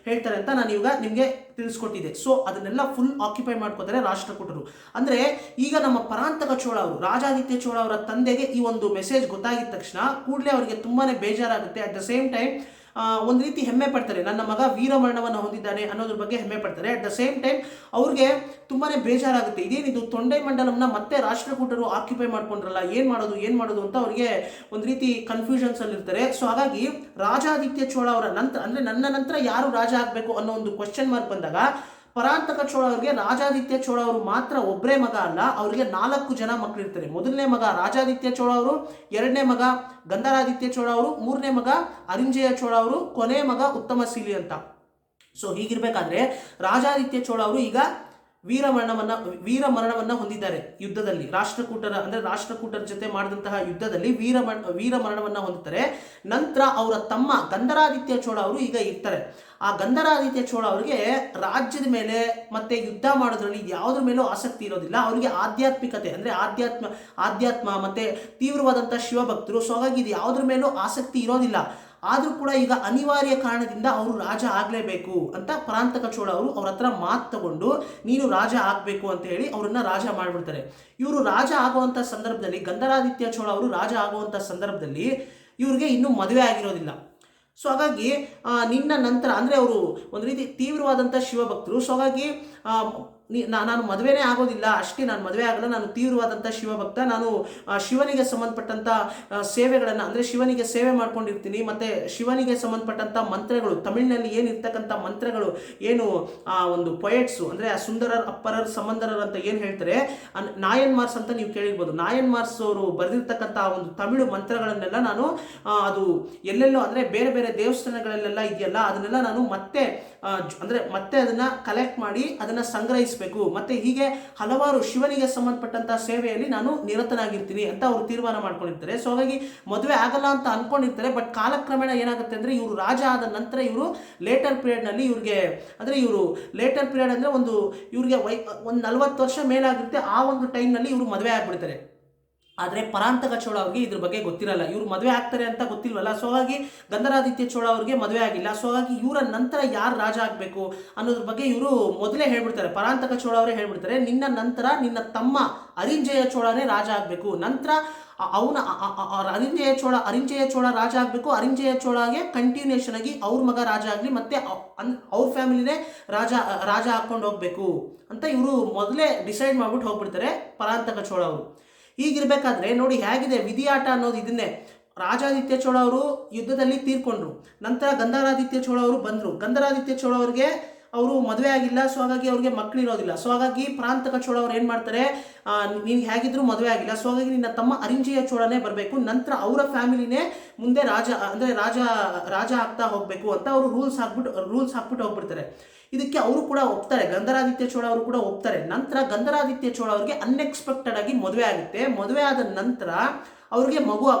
ಹೇಳ್ತಾರೆ ಅಂತ ನಾನು ಇವಾಗ ನಿಮಗೆ ತಿಳಿಸ್ಕೊಟ್ಟಿದ್ದೆ. ಸೊ ಅದನ್ನೆಲ್ಲ ಫುಲ್ ಆಕ್ಯುಪೈ ಮಾಡ್ಕೋತಾರೆ ರಾಷ್ಟ್ರಕೂಟರು. ಅಂದ್ರೆ ಈಗ ನಮ್ಮ ಪರಾಂತಕ ಚೋಳ ಅವರು, ರಾಜಾದಿತ್ಯ ಚೋಳ ಅವರ ತಂದೆಗೆ ಈ ಒಂದು ಮೆಸೇಜ್ ಗೊತ್ತಾಗಿದ ತಕ್ಷಣ ಕೂಡಲೇ ಅವರಿಗೆ ತುಂಬಾನೇ ಬೇಜಾರಾಗುತ್ತೆ. ಅಟ್ ದ ಸೇಮ್ ಟೈಮ್ ಒಂದು ರೀತಿ ಹೆಮ್ಮೆ ಪಡ್ತಾರೆ, ನನ್ನ ಮಗ ವೀರಮರಣವನ್ನು ಹೊಂದಿದ್ದಾನೆ ಅನ್ನೋದ್ರ ಬಗ್ಗೆ ಹೆಮ್ಮೆ ಪಡ್ತಾರೆ. ಅಟ್ ದ ಸೇಮ್ ಟೈಮ್ ಅವ್ರಿಗೆ ತುಂಬಾನೇ ಬೇಜಾರಾಗುತ್ತೆ, ಇದೇನಿದು ತೊಂಡೈ ಮಂಡಲಂನ ಮತ್ತೆ ರಾಷ್ಟ್ರಕೂಟರು ಆಕ್ಯುಪೈ ಮಾಡ್ಕೊಂಡ್ರಲ್ಲ, ಏನ್ ಮಾಡೋದು ಅಂತ ಅವರಿಗೆ ಒಂದು ರೀತಿ ಕನ್ಫ್ಯೂಷನ್ಸ್ ಅಲ್ಲಿ ಇರ್ತಾರೆ. ಸೊ ಹಾಗಾಗಿ ರಾಜಾದಿತ್ಯ ಚೋಳ ಅವರ ನಂತರ ಅಂದ್ರೆ ನನ್ನ ನಂತರ ಯಾರು ರಾಜ ಆಗ್ಬೇಕು ಅನ್ನೋ ಒಂದು ಕ್ವಶನ್ ಮಾರ್ಕ್ ಬಂದಾಗ ಪರಾಂತಕ ಚೋಳ ಅವರಿಗೆ ರಾಜಾದಿತ್ಯ ಚೋಳ ಅವರು ಮಾತ್ರ ಒಬ್ಬರೇ ಮಗ ಅಲ್ಲ, ಅವರಿಗೆ 4 ಜನ ಮಕ್ಕಳಿರ್ತಾರೆ. ಮೊದಲನೇ ಮಗ ರಾಜಾದಿತ್ಯ ಚೋಳ ಅವರು, ಎರಡನೇ ಮಗ ಗಂಧರಾದಿತ್ಯ ಚೋಳ ಅವರು, ಮೂರನೇ ಮಗ ಅರಿಂಜಯ ಚೋಳ ಅವರು, ಕೊನೆ ಮಗ ಉತ್ತಮಶೀಲಿ ಅಂತ. ಸೊ ಹೀಗಿರ್ಬೇಕಾದ್ರೆ ರಾಜಾದಿತ್ಯ ಚೋಳ ಅವರು ಈಗ ವೀರಮರಣವನ್ನ ಹೊಂದಿದ್ದಾರೆ ಯುದ್ಧದಲ್ಲಿ. ರಾಷ್ಟ್ರಕೂಟರ ಜೊತೆ ಮಾಡಿದಂತಹ ಯುದ್ಧದಲ್ಲಿ ವೀರಮರಣವನ್ನ ಹೊಂದುತ್ತಾರೆ. ನಂತರ ಅವರ ತಮ್ಮ ಗಂಧರಾದಿತ್ಯ ಚೋಳ ಅವರು ಈಗ ಇರ್ತಾರೆ. ಆ ಗಂಧರಾದಿತ್ಯ ಚೋಳ ಅವರಿಗೆ ರಾಜ್ಯದ ಮೇಲೆ ಮತ್ತೆ ಯುದ್ಧ ಮಾಡೋದ್ರಲ್ಲಿ ಯಾವುದ್ರ ಮೇಲೂ ಆಸಕ್ತಿ ಇರೋದಿಲ್ಲ. ಅವರಿಗೆ ಆಧ್ಯಾತ್ಮಿಕತೆ ಅಂದ್ರೆ ಆಧ್ಯಾತ್ಮ ಮತ್ತೆ ತೀವ್ರವಾದಂತಹ ಶಿವಭಕ್ತರು. ಸೊ ಹಾಗಾಗಿ ಇದು ಯಾವುದ್ರ ಮೇಲೂ ಆಸಕ್ತಿ ಇರೋದಿಲ್ಲ. ಆದ್ರೂ ಕೂಡ ಈಗ ಅನಿವಾರ್ಯ ಕಾರಣದಿಂದ ಅವರು ರಾಜ ಆಗ್ಲೇಬೇಕು ಅಂತ ಪರಾಂತಕ ಚೋಳ ಅವರು ಅವ್ರ ಹತ್ರ ಮಾತು ತಗೊಂಡು ನೀನು ರಾಜ ಆಗ್ಬೇಕು ಅಂತ ಹೇಳಿ ಅವರನ್ನ ರಾಜ ಮಾಡ್ಬಿಡ್ತಾರೆ. ಇವರು ರಾಜ ಆಗುವಂತ ಸಂದರ್ಭದಲ್ಲಿ, ಗಂಧರಾದಿತ್ಯ ಚೋಳ ಅವರು ರಾಜ ಆಗುವಂತ ಸಂದರ್ಭದಲ್ಲಿ ಇವ್ರಿಗೆ ಇನ್ನೂ ಮದುವೆ ಆಗಿರೋದಿಲ್ಲ. ಸೊ ಹಾಗಾಗಿ ನಿನ್ನ ನಂತರ ಅಂದ್ರೆ ಅವರು ಒಂದು ರೀತಿ ತೀವ್ರವಾದಂಥ ಶಿವಭಕ್ತರು. ಸೊ ಹಾಗಾಗಿ ನಾನು ಮದುವೆನೇ ಆಗೋದಿಲ್ಲ, ಅಷ್ಟೇ, ನಾನು ಮದುವೆ ಆಗಲ್ಲ, ನಾನು ತೀವ್ರವಾದಂಥ ಶಿವಭಕ್ತ, ನಾನು ಶಿವನಿಗೆ ಸಂಬಂಧಪಟ್ಟಂಥ ಸೇವೆಗಳನ್ನು ಅಂದರೆ ಶಿವನಿಗೆ ಸೇವೆ ಮಾಡ್ಕೊಂಡಿರ್ತೀನಿ, ಮತ್ತು ಶಿವನಿಗೆ ಸಂಬಂಧಪಟ್ಟಂಥ ಮಂತ್ರಗಳು, ತಮಿಳಿನಲ್ಲಿ ಏನಿರ್ತಕ್ಕಂಥ ಮಂತ್ರಗಳು ಏನು ಒಂದು ಪೊಯೆಟ್ಸು ಅಂದರೆ ಆ ಸುಂದರರ್, ಅಪ್ಪರರ್, ಸಮಂದರರ್ ಅಂತ ಏನು ಹೇಳ್ತಾರೆ, ನಾಯನ್ ಮಾರ್ಸ್ ಅಂತ ನೀವು ಕೇಳಿರ್ಬೋದು. ನಾಯನ್ ಮಾರ್ಸ್ ಅವರು ಬರೆದಿರ್ತಕ್ಕಂಥ ಒಂದು ತಮಿಳು ಮಂತ್ರಗಳನ್ನೆಲ್ಲ ನಾನು ಅದು ಎಲ್ಲೆಲ್ಲೋ ಅಂದರೆ ಬೇರೆ ಬೇರೆ ದೇವಸ್ಥಾನಗಳಲ್ಲೆಲ್ಲ ಇದೆಯಲ್ಲ ಅದನ್ನೆಲ್ಲ ನಾನು ಮತ್ತೆ ಅದನ್ನ ಕಲೆಕ್ಟ್ ಮಾಡಿ ಅದನ್ನ ಸಂಗ್ರಹಿಸಬೇಕು, ಮತ್ತೆ ಹೀಗೆ ಹಲವಾರು ಶಿವನಿಗೆ ಸಂಬಂಧಪಟ್ಟಂತಹ ಸೇವೆಯಲ್ಲಿ ನಾನು ನಿರತನಾಗಿರ್ತೀನಿ ಅಂತ ಅವರು ತೀರ್ಮಾನ ಮಾಡ್ಕೊಂಡಿರ್ತಾರೆ. ಸೊ ಹಾಗಾಗಿ ಮದುವೆ ಆಗಲ್ಲ ಅಂತ ಅನ್ಕೊಂಡಿರ್ತಾರೆ. ಬಟ್ ಕಾಲಕ್ರಮೇಣ ಏನಾಗುತ್ತೆ ಅಂದ್ರೆ ಇವರು ರಾಜ ಆದ ನಂತರ ಇವರು ಲೇಟರ್ ಪೀರಿಯಡ್ ನಲ್ಲಿ ಇವ್ರಿಗೆ ಅಂದ್ರೆ ಲೇಟರ್ ಪೀರಿಯಡ್ ಅಂದ್ರೆ ಇವ್ರಿಗೆ ಒಂದು 40 ವರ್ಷ ಮೇಲಾಗಿರುತ್ತೆ. ಆ ಒಂದು ಟೈಮ್ ನಲ್ಲಿ ಇವರು ಮದುವೆ ಆಗ್ಬಿಡ್ತಾರೆ. ಆದರೆ ಪರಾಂತಕ ಚೋಳ ಅವ್ರಿಗೆ ಇದ್ರ ಬಗ್ಗೆ ಗೊತ್ತಿರಲ್ಲ, ಇವರು ಮದುವೆ ಆಗ್ತಾರೆ ಅಂತ ಗೊತ್ತಿಲ್ವಲ್ಲ. ಸೊ ಹಾಗಾಗಿ ಗಂಧರಾದಿತ್ಯ ಚೋಳ ಅವ್ರಿಗೆ ಮದುವೆ ಆಗಿಲ್ಲ. ಸೊ ಹಾಗಾಗಿ ಇವರ ನಂತರ ಯಾರು ರಾಜ ಆಗಬೇಕು ಅನ್ನೋದ್ರ ಬಗ್ಗೆ ಇವರು ಮೊದಲೇ ಹೇಳ್ಬಿಡ್ತಾರೆ. ಪರಾಂತಕ ಚೋಳ ಅವರೇ ಹೇಳ್ಬಿಡ್ತಾರೆ, ನಿನ್ನ ನಂತರ ನಿನ್ನ ತಮ್ಮ ಅರಿಂಜಯ ಚೋಳನೇ ರಾಜ ಆಗಬೇಕು, ನಂತರ ಅವನ ಅರಿಂಜಯ ಚೋಳ ರಾಜ ಆಗಬೇಕು, ಅರಿಂಜಯ ಚೋಳಗೆ ಕಂಟಿನ್ಯೂಷನ್ ಆಗಿ ಅವ್ರ ಮಗ ರಾಜ ಆಗಲಿ, ಮತ್ತೆ ಅವ್ರ ಫ್ಯಾಮಿಲಿನೇ ರಾಜ ಹಾಕೊಂಡು ಹೋಗ್ಬೇಕು ಅಂತ ಇವರು ಮೊದಲೇ ಡಿಸೈಡ್ ಮಾಡ್ಬಿಟ್ಟು ಹೋಗ್ಬಿಡ್ತಾರೆ ಪರಾಂತಕ ಚೋಳ ಅವರು. ಹೀಗಿರ್ಬೇಕಾದ್ರೆ ನೋಡಿ ಹೇಗಿದೆ ವಿಧಿಯಾಟ ಅನ್ನೋದು. ಇದನ್ನೇ ರಾಜಾದಿತ್ಯ ಚೋಳ ಅವರು ಯುದ್ಧದಲ್ಲಿ ತೀರ್ಕೊಂಡ್ರು. ನಂತರ ಗಂಧರಾದಿತ್ಯ ಚೋಳ ಅವರು ಬಂದರು. ಗಂಧರಾದಿತ್ಯ ಚೋಳ ಅವರಿಗೆ ಅವರು ಮದುವೆ ಆಗಿಲ್ಲ, ಸೊ ಹಾಗಾಗಿ ಅವ್ರಿಗೆ ಮಕ್ಕಳಿರೋದಿಲ್ಲ. ಸೊ ಹಾಗಾಗಿ ಪರಾಂತಕ ಚೋಳ ಅವ್ರು ಏನು ಮಾಡ್ತಾರೆ, ನೀನು ಹೇಗಿದ್ರು ಮದುವೆ ಆಗಿಲ್ಲ, ಸೊ ಹಾಗಾಗಿ ನಿನ್ನ ತಮ್ಮ ಅರಿಂಜೆಯ ಚೋಳನೇ ಬರಬೇಕು, ನಂತರ ಅವರ ಫ್ಯಾಮಿಲಿನೇ ಮುಂದೆ ರಾಜ ಆಗ್ತಾ ಹೋಗಬೇಕು ಅಂತ ಅವರು ರೂಲ್ಸ್ ಹಾಕ್ಬಿಟ್ಟು ಹೋಗ್ಬಿಡ್ತಾರೆ. ಇದಕ್ಕೆ ಅವರು ಕೂಡ ಒಪ್ತಾರೆ, ಗಂಧರಾದಿತ್ಯ ಚೋಳ ಅವರು ಕೂಡ ಒಪ್ತಾರೆ. ನಂತರ ಗಂಧರಾದಿತ್ಯ ಚೋಳ ಅವರಿಗೆ ಅನ್ಎಕ್ಸ್ಪೆಕ್ಟೆಡ್ ಆಗಿ ಮದುವೆ ಆಗುತ್ತೆ. ಮದುವೆ ಆದ ನಂತರ ಅವ್ರಿಗೆ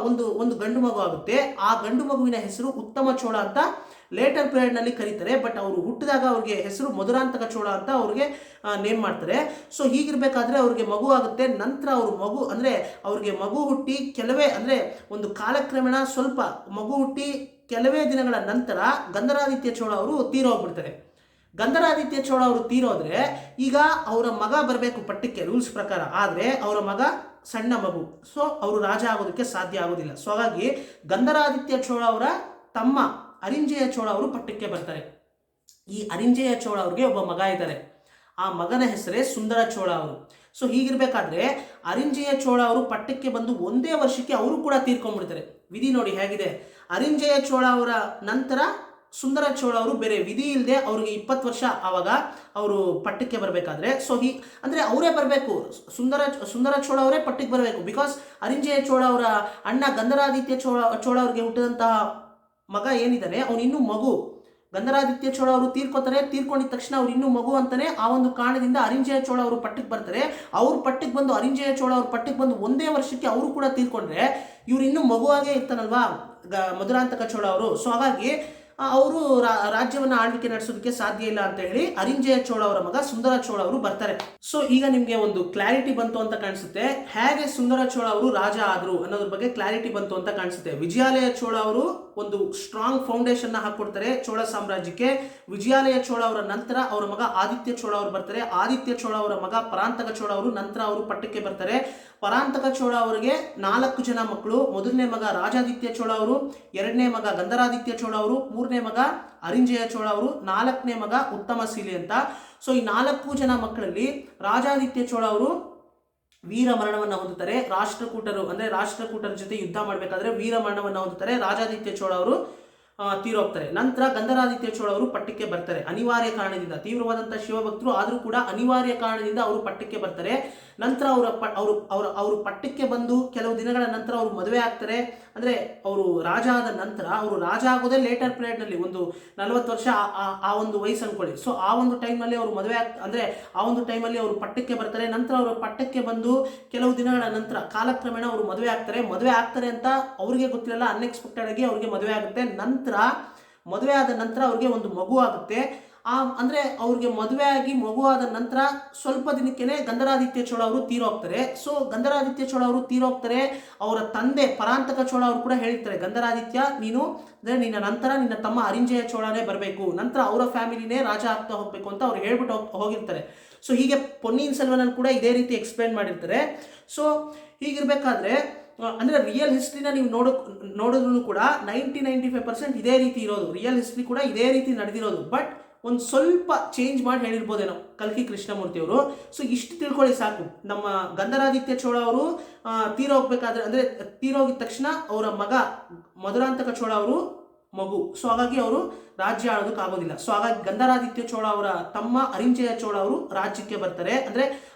ಒಂದು ಗಂಡು ಮಗು ಆಗುತ್ತೆ. ಆ ಗಂಡು ಮಗುವಿನ ಹೆಸರು ಉತ್ತಮ ಚೋಳ ಅಂತ ಲೇಟರ್ ಪೀರಿಯಡ್ನಲ್ಲಿ ಕರೀತಾರೆ. ಬಟ್ ಅವರು ಹುಟ್ಟಿದಾಗ ಅವ್ರಿಗೆ ಹೆಸರು ಮಧುರಾಂತಕ ಚೋಳ ಅಂತ ಅವ್ರಿಗೆ ನೇಮ್ ಮಾಡ್ತಾರೆ. ಸೊ ಹೀಗಿರ್ಬೇಕಾದ್ರೆ ಅವ್ರಿಗೆ ಮಗು ಆಗುತ್ತೆ. ನಂತರ ಅವ್ರಿಗೆ ಮಗು ಹುಟ್ಟಿ ಒಂದು ಕಾಲಕ್ರಮೇಣ ಸ್ವಲ್ಪ ಮಗು ಹುಟ್ಟಿ ಕೆಲವೇ ದಿನಗಳ ನಂತರ ಗಂಧರಾದಿತ್ಯ ಚೋಳ ಅವರು ತೀರೋಗ್ಬಿಡ್ತಾರೆ. ಗಂಧರಾದಿತ್ಯ ಚೋಳ ಅವರು ತೀರೋದ್ರೆ ಈಗ ಅವರ ಮಗ ಬರಬೇಕು ಪಟ್ಟಕ್ಕೆ ರೂಲ್ಸ್ ಪ್ರಕಾರ, ಆದರೆ ಅವರ ಮಗ ಸಣ್ಣ ಮಗು, ಸೊ ಅವರು ರಾಜ ಆಗೋದಕ್ಕೆ ಸಾಧ್ಯ ಆಗೋದಿಲ್ಲ. ಸೊ ಹಾಗಾಗಿ ಗಂಧರಾದಿತ್ಯ ಚೋಳ ಅವರ ತಮ್ಮ ಅರಿಂಜೆಯ ಚೋಳ ಅವರು ಪಟ್ಟಕ್ಕೆ ಬರ್ತಾರೆ. ಈ ಅರಿಂಜೆಯ ಚೋಳ ಅವ್ರಿಗೆ ಒಬ್ಬ ಮಗ ಇದ್ದಾರೆ. ಆ ಮಗನ ಹೆಸರೇ ಸುಂದರ ಚೋಳ ಅವರು. ಸೊ ಹೀಗಿರ್ಬೇಕಾದ್ರೆ ಅರಿಂಜೆಯ ಚೋಳ ಅವರು ಪಟ್ಟಕ್ಕೆ ಬಂದು ಒಂದೇ ವರ್ಷಕ್ಕೆ ಅವರು ಕೂಡ ತೀರ್ಕೊಂಡ್ಬಿಡ್ತಾರೆ. ವಿಧಿ ನೋಡಿ ಹೇಗಿದೆ. ಅರಿಂಜೆಯ ಚೋಳ ಅವರ ನಂತರ ಸುಂದರ ಚೋಳ ಅವರು ಬೇರೆ ವಿಧಿ ಇಲ್ಲದೆ ಅವ್ರಿಗೆ 20 ವರ್ಷ ಆವಾಗ ಅವರು ಪಟ್ಟಕ್ಕೆ ಬರಬೇಕಾದ್ರೆ, ಸೊ ಅವರೇ ಬರಬೇಕು, ಸುಂದರ ಚೋಳ ಅವರೇ ಪಟ್ಟಕ್ಕೆ ಬರಬೇಕು. ಬಿಕಾಸ್ ಅರಿಂಜೆಯ ಚೋಳ ಅವರ ಅಣ್ಣ ಗಂಧರಾದಿತ್ಯ ಚೋಳ ಅವ್ರಿಗೆ ಹುಟ್ಟಿದಂತಹ ಮಗ ಏನಿದ್ದಾನೆ ಅವನು ಇನ್ನೂ ಮಗು. ಗಂಧರಾದಿತ್ಯ ಚೋಳ ಅವರು ತೀರ್ಕೊಂಡಿದ ತಕ್ಷಣ ಅವ್ರು ಇನ್ನೂ ಮಗು ಅಂತಾನೆ. ಆ ಒಂದು ಕಾರಣದಿಂದ ಅರಿಂಜೆಯ ಚೋಳ ಅವರು ಪಟ್ಟಕ್ಕೆ ಬರ್ತಾರೆ. ಅವ್ರು ಪಟ್ಟಕ್ಕೆ ಬಂದು ಅರಿಂಜೆಯ ಚೋಳ ಅವ್ರು ಪಟ್ಟಕ್ಕೆ ಬಂದು ಒಂದೇ ವರ್ಷಕ್ಕೆ ಅವರು ಕೂಡ ತೀರ್ಕೊಂಡ್ರೆ ಇವ್ರು ಇನ್ನೂ ಮಗುವಾಗೇ ಇರ್ತಾನಲ್ವಾ ಮಧುರಾಂತಕ ಚೋಳ ಅವರು. ಸೊ ಹಾಗಾಗಿ ಅವರು ರಾಜ್ಯವನ್ನು ಆಳ್ವಿಕೆ ನಡೆಸೋದಕ್ಕೆ ಸಾಧ್ಯ ಇಲ್ಲ ಅಂತ ಹೇಳಿ ಅರಿಂಜೆಯ ಚೋಳ ಅವರ ಮಗ ಸುಂದರ ಚೋಳ ಅವರು ಬರ್ತಾರೆ. ಸೊ ಈಗ ನಿಮ್ಗೆ ಒಂದು ಕ್ಲಾರಿಟಿ ಬಂತು ಅಂತ ಕಾಣಿಸುತ್ತೆ, ಹೇಗೆ ಸುಂದರ ಚೋಳ ಅವರು ರಾಜ ಆದ್ರು ಅನ್ನೋದ್ರ ಬಗ್ಗೆ ಕ್ಲಾರಿಟಿ ಬಂತು ಅಂತ ಕಾಣಿಸುತ್ತೆ. ವಿಜಯಾಲಯ ಚೋಳ ಅವರು ಒಂದು ಸ್ಟ್ರಾಂಗ್ ಫೌಂಡೇಶನ್ ಹಾಕೊಡ್ತಾರೆ ಚೋಳ ಸಾಮ್ರಾಜ್ಯಕ್ಕೆ. ವಿಜಯಾಲಯ ಚೋಳ ಅವರ ನಂತರ ಅವರ ಮಗ ಆದಿತ್ಯ ಚೋಳ ಅವರು ಬರ್ತಾರೆ. ಆದಿತ್ಯ ಚೋಳ ಅವರ ಮಗ ಪರಾಂತಕ ಚೋಳ ಅವರು ನಂತರ ಅವರು ಪಟ್ಟಕ್ಕೆ ಬರ್ತಾರೆ. ಪರಾಂತಕ ಚೋಳ ಅವರಿಗೆ 4 ಜನ ಮಕ್ಕಳು. ಮೊದಲನೇ ಮಗ ರಾಜಾದಿತ್ಯ ಚೋಳ ಅವರು, ಎರಡನೇ ಮಗ ಗಂಧರಾದಿತ್ಯ ಚೋಳ ಅವರು, ಮೂರನೇ ಮಗ ಅರಿಂಜೆಯ ಚೋಳ ಅವರು, 4ನೇ ಮಗ ಉತ್ತಮಶೀಲಿ ಅಂತ. ಸೊ ಈ 4 ಜನ ಮಕ್ಕಳಲ್ಲಿ ರಾಜಾದಿತ್ಯ ಚೋಳ ಅವರು ವೀರ ಮರಣವನ್ನು ಹೊಂದುತ್ತಾರೆ. ರಾಷ್ಟ್ರಕೂಟರ ಜೊತೆ ಯುದ್ಧ ಮಾಡಬೇಕಾದ್ರೆ ವೀರ ಮರಣವನ್ನು ಹೊಂದುತ್ತಾರೆ. ರಾಜಾದಿತ್ಯ ಚೋಳ ಅವರು ತೀರೋಗ್ತಾರೆ. ನಂತರ ಗಂಧರಾದಿತ್ಯ ಚೋಳ ಅವರು ಪಟ್ಟಕ್ಕೆ ಬರ್ತಾರೆ. ಅನಿವಾರ್ಯ ಕಾರಣದಿಂದ, ತೀವ್ರವಾದಂತಹ ಶಿವಭಕ್ತರು ಆದರೂ ಕೂಡ ಅನಿವಾರ್ಯ ಕಾರಣದಿಂದ ಅವರು ಪಟ್ಟಕ್ಕೆ ಬರ್ತಾರೆ. ನಂತರ ಅವರು ಪಟ್ಟಕ್ಕೆ ಬಂದು ಕೆಲವು ದಿನಗಳ ನಂತರ ಅವರು ಮದುವೆ ಆಗ್ತಾರೆ. ಅಂದರೆ ಅವರು ರಾಜ ಆದ ನಂತರ, ಅವರು ರಾಜ ಆಗೋದೇ ಲೇಟರ್ ಪೀರಿಯಡ್ನಲ್ಲಿ, ಒಂದು 40 ವರ್ಷ ಆ ಒಂದು ವಯಸ್ಸು ಅನ್ಕೊಳ್ಳಿ. ಸೊ ಆ ಒಂದು ಟೈಮಲ್ಲಿ ಅವರು ಆ ಒಂದು ಟೈಮಲ್ಲಿ ಅವರು ಪಟ್ಟಕ್ಕೆ ಬರ್ತಾರೆ. ನಂತರ ಅವರು ಪಟ್ಟಕ್ಕೆ ಬಂದು ಕೆಲವು ದಿನಗಳ ನಂತರ ಕಾಲಕ್ರಮೇಣ ಅವರು ಮದುವೆ ಆಗ್ತಾರೆ ಅಂತ ಅವ್ರಿಗೆ ಗೊತ್ತಿರಲ್ಲ. ಅನ್ಎಕ್ಸ್ಪೆಕ್ಟೆಡ್ ಆಗಿ ಅವ್ರಿಗೆ ಮದುವೆ ಆಗುತ್ತೆ. ಮದುವೆ ಆದ ನಂತರ ಅವ್ರಿಗೆ ಒಂದು ಮಗು ಆಗುತ್ತೆ. ಅವ್ರಿಗೆ ಮದುವೆ ಆಗಿ ಮಗು ಆದ ನಂತರ ಸ್ವಲ್ಪ ದಿನಕ್ಕೇನೆ ಗಂಧರಾದಿತ್ಯ ಚೋಳ ಅವರು ತೀರೋಗ್ತಾರೆ. ಸೊ ಗಂಧರಾದಿತ್ಯ ಚೋಳ ಅವರು ತೀರೋಗ್ತಾರೆ. ಅವರ ತಂದೆ ಪರಾಂತಕ ಚೋಳ ಅವರು ಕೂಡ ಹೇಳಿರ್ತಾರೆ, ಗಂಧರಾದಿತ್ಯ ನಿನ್ನ ನಂತರ ನಿನ್ನ ತಮ್ಮ ಅರಿಂಜೆಯ ಚೋಳನೇ ಬರಬೇಕು, ನಂತರ ಅವರ ಫ್ಯಾಮಿಲಿನೇ ರಾಜ ಆಗ್ತಾ ಹೋಗ್ಬೇಕು ಅಂತ ಅವ್ರು ಹೇಳ್ಬಿಟ್ಟು ಹೋಗಿರ್ತಾರೆ. ಸೊ ಹೀಗೆ ಪೊನ್ನಿಯಿನ್ ಸೆಲ್ವನಲ್ಲಿ ಕೂಡ ಇದೇ ರೀತಿ ಎಕ್ಸ್ಪ್ಲೇನ್ ಮಾಡಿರ್ತಾರೆ. ಸೊ ಹೀಗಿರ್ಬೇಕಾದ್ರೆ ರಿಯಲ್ ಹಿಸ್ಟ್ರಿನ ನೀವು ನೋಡಿದ್ರು ಕೂಡ 90-95% ಇದೇ ರೀತಿ ಇರೋದು. ರಿಯಲ್ ಹಿಸ್ಟ್ರಿ ಕೂಡ ಇದೇ ರೀತಿ ನಡೆದಿರೋದು. ಬಟ್ ಒಂದು ಸ್ವಲ್ಪ ಚೇಂಜ್ ಮಾಡಿ ಹೇಳಿರ್ಬೋದೇನೋ ಕಲ್ಕಿ ಕೃಷ್ಣಮೂರ್ತಿ ಅವರು. ಸೊ ಇಷ್ಟು ತಿಳ್ಕೊಳ್ಳಿ ಸಾಕು. ನಮ್ಮ ಗಂಧರಾದಿತ್ಯ ಚೋಳ ಅವರು ತೀರೋಗಿದ ತಕ್ಷಣ ಅವರ ಮಗ ಮಧುರಾಂತಕ ಚೋಳ ಅವರು ಮಗು. ಸೊ ಹಾಗಾಗಿ ಅವರು ರಾಜ್ಯ ಆಳೋದಕ್ಕಾಗೋದಿಲ್ಲ. ಸೊ ಹಾಗಾಗಿ ಗಂಧರಾದಿತ್ಯ ಚೋಳ ಅವರ ತಮ್ಮ ಅರಿಂಜೆಯ ಚೋಳ ಅವರು ರಾಜ್ಯಕ್ಕೆ ಬರ್ತಾರೆ,